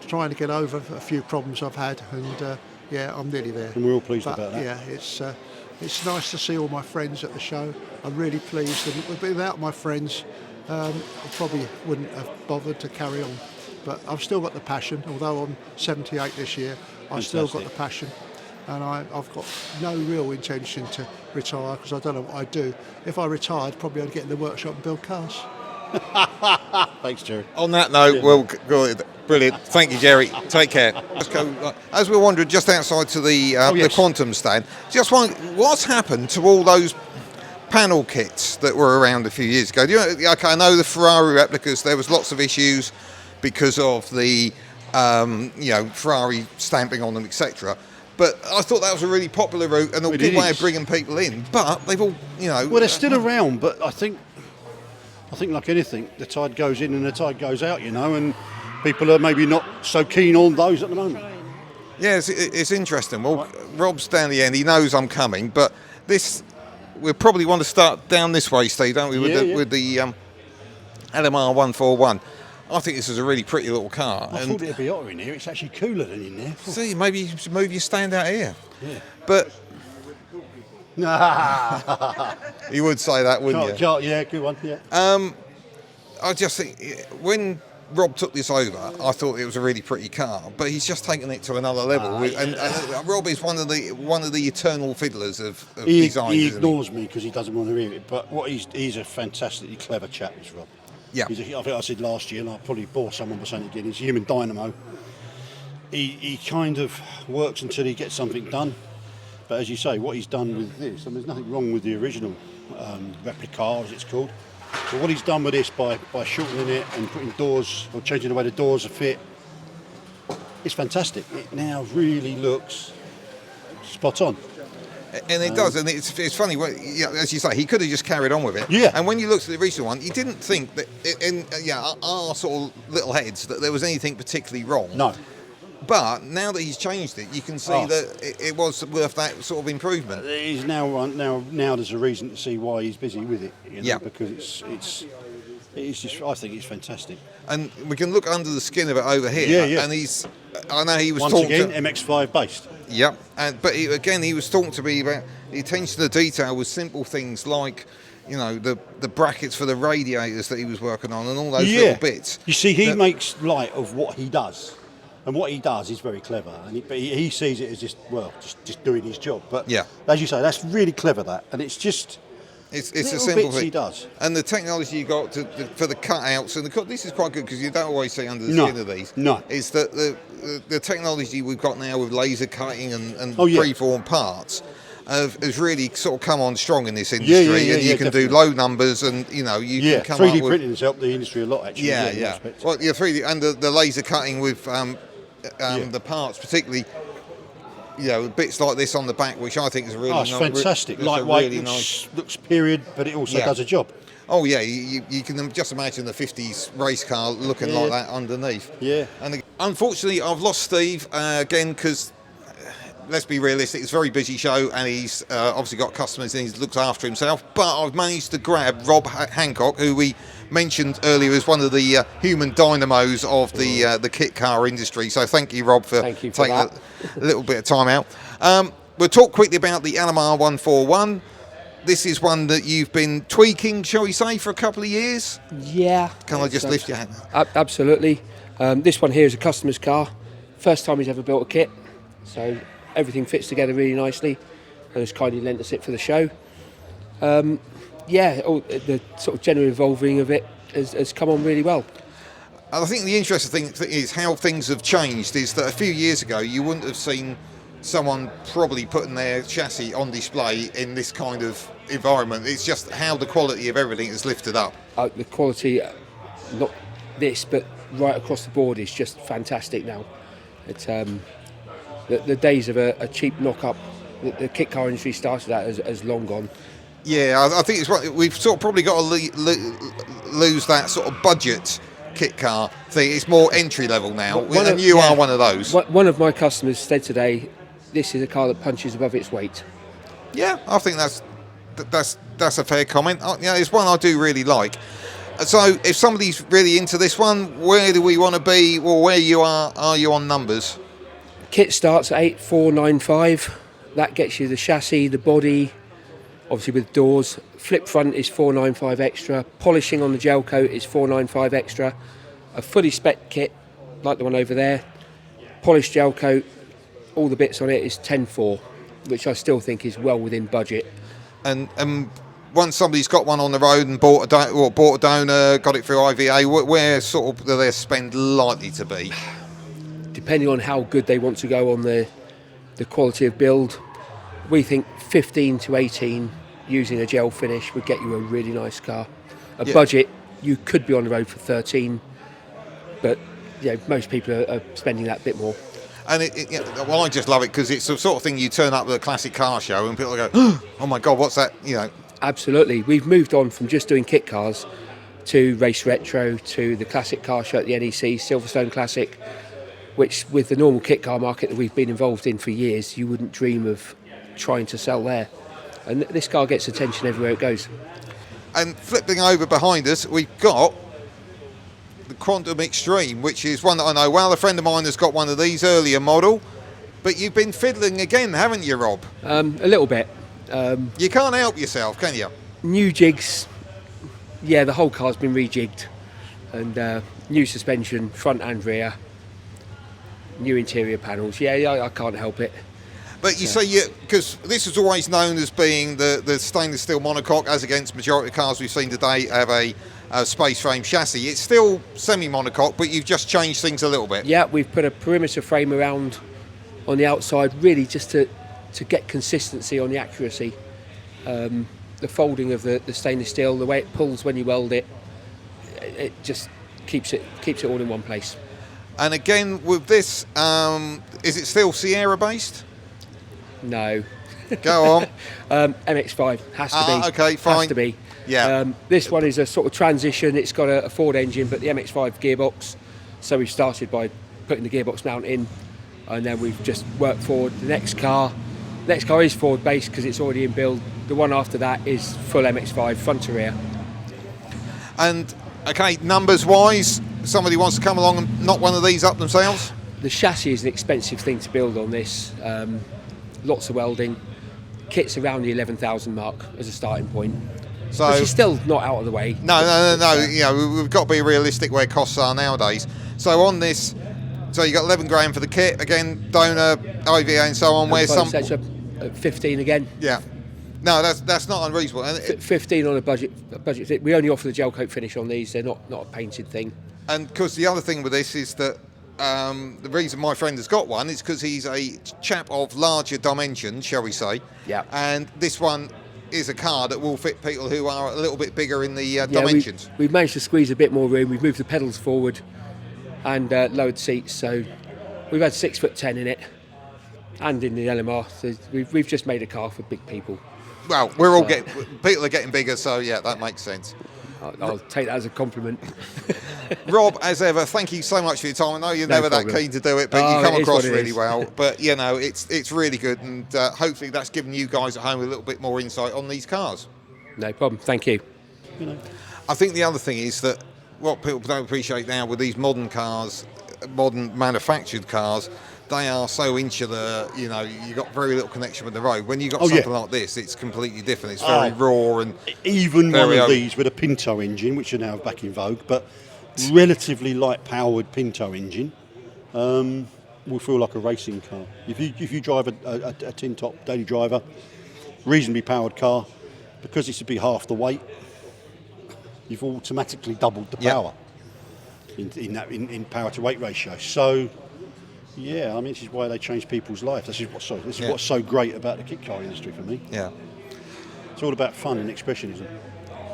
trying to get over a few problems I've had, and I'm nearly there. And we're all pleased about that. Yeah, it's nice to see all my friends at the show. I'm really pleased, and without my friends, I probably wouldn't have bothered to carry on. But I've still got the passion, although I'm 78 this year, I've still got the passion. And I've got no real intention to retire, because I don't know what I'd do. If I retired, probably I'd get in the workshop and build cars. Thanks, Jerry. On that note, brilliant. Thank you, Jerry. Take care. Let's go. As we're wandering just outside to the Quantum stand, just wondering what's happened to all those panel kits that were around a few years ago. I know the Ferrari replicas. There was lots of issues because of the Ferrari stamping on them, etc. But I thought that was a really popular route and a good way of bringing people in. But they've all, Well, they're still around, but I think like anything, the tide goes in and the tide goes out, and people are maybe not so keen on those at the moment. Yeah, it's interesting. Well, Rob's down the end. He knows I'm coming, but we probably want to start down this way, Steve, don't we? With the LMR 141. I think this is a really pretty little car. I thought it'd be hotter in here. It's actually cooler than in there. See, maybe you should move your stand out here. Yeah. But you would say that, wouldn't you? Yeah, good one. Yeah. I just think when Rob took this over, I thought it was a really pretty car, but he's just taken it to another level. And Rob is one of the eternal fiddlers of design. He ignores me because he doesn't want to hear it. But he's a fantastically clever chap, this Rob. Yeah. I think I said last year, and I'll probably bore someone by saying it again, he's a human dynamo. He kind of works until he gets something done. But as you say, what he's done with this, there's nothing wrong with the original replica, as it's called. But what he's done with this by shortening it and putting doors, or changing the way the doors are fit, it's fantastic. It now really looks spot on. And it does, and it's funny, as you say, he could have just carried on with it. Yeah. And when you looked at the recent one, you didn't think that, in our sort of little heads, that there was anything particularly wrong. No. But now that he's changed it, you can see that it was worth that sort of improvement. He's now there's a reason to see why he's busy with it. Because it's just, I think it's fantastic. And we can look under the skin of it over here. Yeah. And I know he was once talking again MX5 based. Yep. But he was talking to me about the attention to detail with simple things like, the brackets for the radiators that he was working on and all those little bits. You see, he makes light of what he does. And what he does is very clever, but he sees it as just doing his job. But as you say, that's really clever. That, and it's a simple thing he does. And the technology you got for the cutouts, and this is quite good because you don't always see under the skin of these. No, is that the technology we've got now with laser cutting and preformed parts has really sort of come on strong in this industry, and you can do low numbers, and you can come 3D up with, printing has helped the industry a lot actually. Yeah. Well, 3D and the laser cutting with the parts, particularly, bits like this on the back, which I think is really nice. Fantastic, lightweight, really looks period, but it also does a job. Oh yeah, you can just imagine the 50s race car looking like that underneath. Yeah. And unfortunately, I've lost Steve again because, let's be realistic, it's a very busy show, and he's obviously got customers and he looks after himself. But I've managed to grab Rob Hancock, who we mentioned earlier as one of the human dynamos of the kit car industry. So thank you, Rob, for taking a little bit of time out. We'll talk quickly about the Alamar 141. This is one that you've been tweaking, shall we say, for a couple of years? Yeah. Can I just lift your hand? Absolutely. This one here is a customer's car. First time he's ever built a kit. So everything fits together really nicely, and has kindly lent us it for the show. The sort of general evolving of it has come on really well. I think the interesting thing is how things have changed. Is that a few years ago you wouldn't have seen someone probably putting their chassis on display in this kind of environment. It's just how the quality of everything has lifted up. The quality, not this, but right across the board is just fantastic now. It's the days of a cheap knock-up that the kit car industry started at has long gone. Yeah, I think it's right. We've sort of probably got to lose that sort of budget kit car thing. It's more entry level now, and you are one of those. One of my customers said today, this is a car that punches above its weight. Yeah, I think that's a fair comment. It's one I do really like. So if somebody's really into this one, where do we want to be, or where you are you on numbers? Kit starts at 8495. That gets you the chassis, the body, obviously with doors. Flip front is 495 extra. Polishing on the gel coat is 495 extra. A fully spec kit, like the one over there. Polished gel coat, all the bits on it is 104, which I still think is well within budget. And once somebody's got one on the road and bought a donor, got it through IVA, where sort of are their spend likely to be? Depending on how good they want to go on the quality of build, we think 15 to 18 using a gel finish would get you a really nice car. Budget, you could be on the road for 13, but most people are spending that bit more. And I just love it because it's the sort of thing you turn up at a classic car show and people go, oh my God, what's that? Absolutely. We've moved on from just doing kit cars to race retro, to the classic car show at the NEC, Silverstone Classic, which with the normal kit car market that we've been involved in for years, you wouldn't dream of trying to sell there. And this car gets attention everywhere it goes. And flipping over behind us, we've got the Quantum Extreme, which is one that I know well. A friend of mine has got one of these, earlier model. But you've been fiddling again, haven't you, Rob? A little bit. You can't help yourself, can you? New jigs. Yeah, the whole car's been rejigged. And new suspension, front and rear. New interior panels. Yeah, I can't help it. But you say, because this is always known as being the stainless steel monocoque, as against majority of cars we've seen today have a space frame chassis. It's still semi-monocoque, but you've just changed things a little bit. Yeah, we've put a perimeter frame around on the outside, really just to get consistency on the accuracy. the folding of the stainless steel, the way it pulls when you weld it, it just keeps it all in one place. And again, with this, is it still Sierra based? No. Go on. MX5 has to be. Okay, fine. Has to be. Yeah. This one is a sort of transition. It's got a Ford engine, but the MX5 gearbox. So we've started by putting the gearbox mount in, and then we've just worked forward. The next car is Ford based because it's already in build. The one after that is full MX5 front to rear. And okay, numbers wise, somebody wants to come along and knock one of these up themselves? The chassis is an expensive thing to build on this. Lots of welding. Kit's around the 11,000 mark as a starting point. So, which is still not out of the way. No. You know, we've got to be realistic where costs are nowadays. So on this, so you got 11 grand for the kit again, donor, IVA, and so on. Where's some? 15 again. Yeah. No, that's not unreasonable. 15 on a budget. We only offer the gel coat finish on these. They're not a painted thing. And because the other thing with this is that the reason my friend has got one is because he's a chap of larger dimensions, shall we say? Yeah. And this one is a car that will fit people who are a little bit bigger in the dimensions. We've managed to squeeze a bit more room. We've moved the pedals forward and lowered seats, so we've had 6'10" in it, and in the LMR. So we've just made a car for big people. Well, people are getting bigger, so yeah, that makes sense. I'll take that as a compliment. Rob, as ever, thank you so much for your time. I know you're never that keen to do it, but you come across really well. But you know, it's really good, and hopefully that's given you guys at home a little bit more insight on these cars. No problem. Thank you. I think the other thing is that what people don't appreciate now with these modern cars, modern manufactured cars, they are so insular, you know, you've got very little connection with the road. When you've got something like this, it's completely different. It's very raw and even one of these with a Pinto engine, which are now back in vogue, but relatively light powered Pinto engine, will feel like a racing car. If you drive a tin top daily driver, reasonably powered car, because it's to be half the weight, you've automatically doubled the power in power to weight ratio. So. Yeah, I mean, this is why they change people's lives. This is what's so great about the kit car industry for me. Yeah. It's all about fun and expressionism.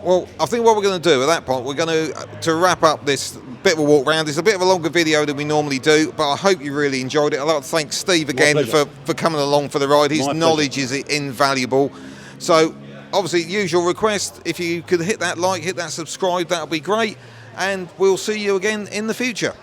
Well, I think what we're going to do at that point, we're going to wrap up this bit of a walk round. It's a bit of a longer video than we normally do, but I hope you really enjoyed it. I'd like to thank Steve again for coming along for the ride. His knowledge is invaluable. So, obviously, usual request, if you could hit that like, hit that subscribe, that would be great. And we'll see you again in the future.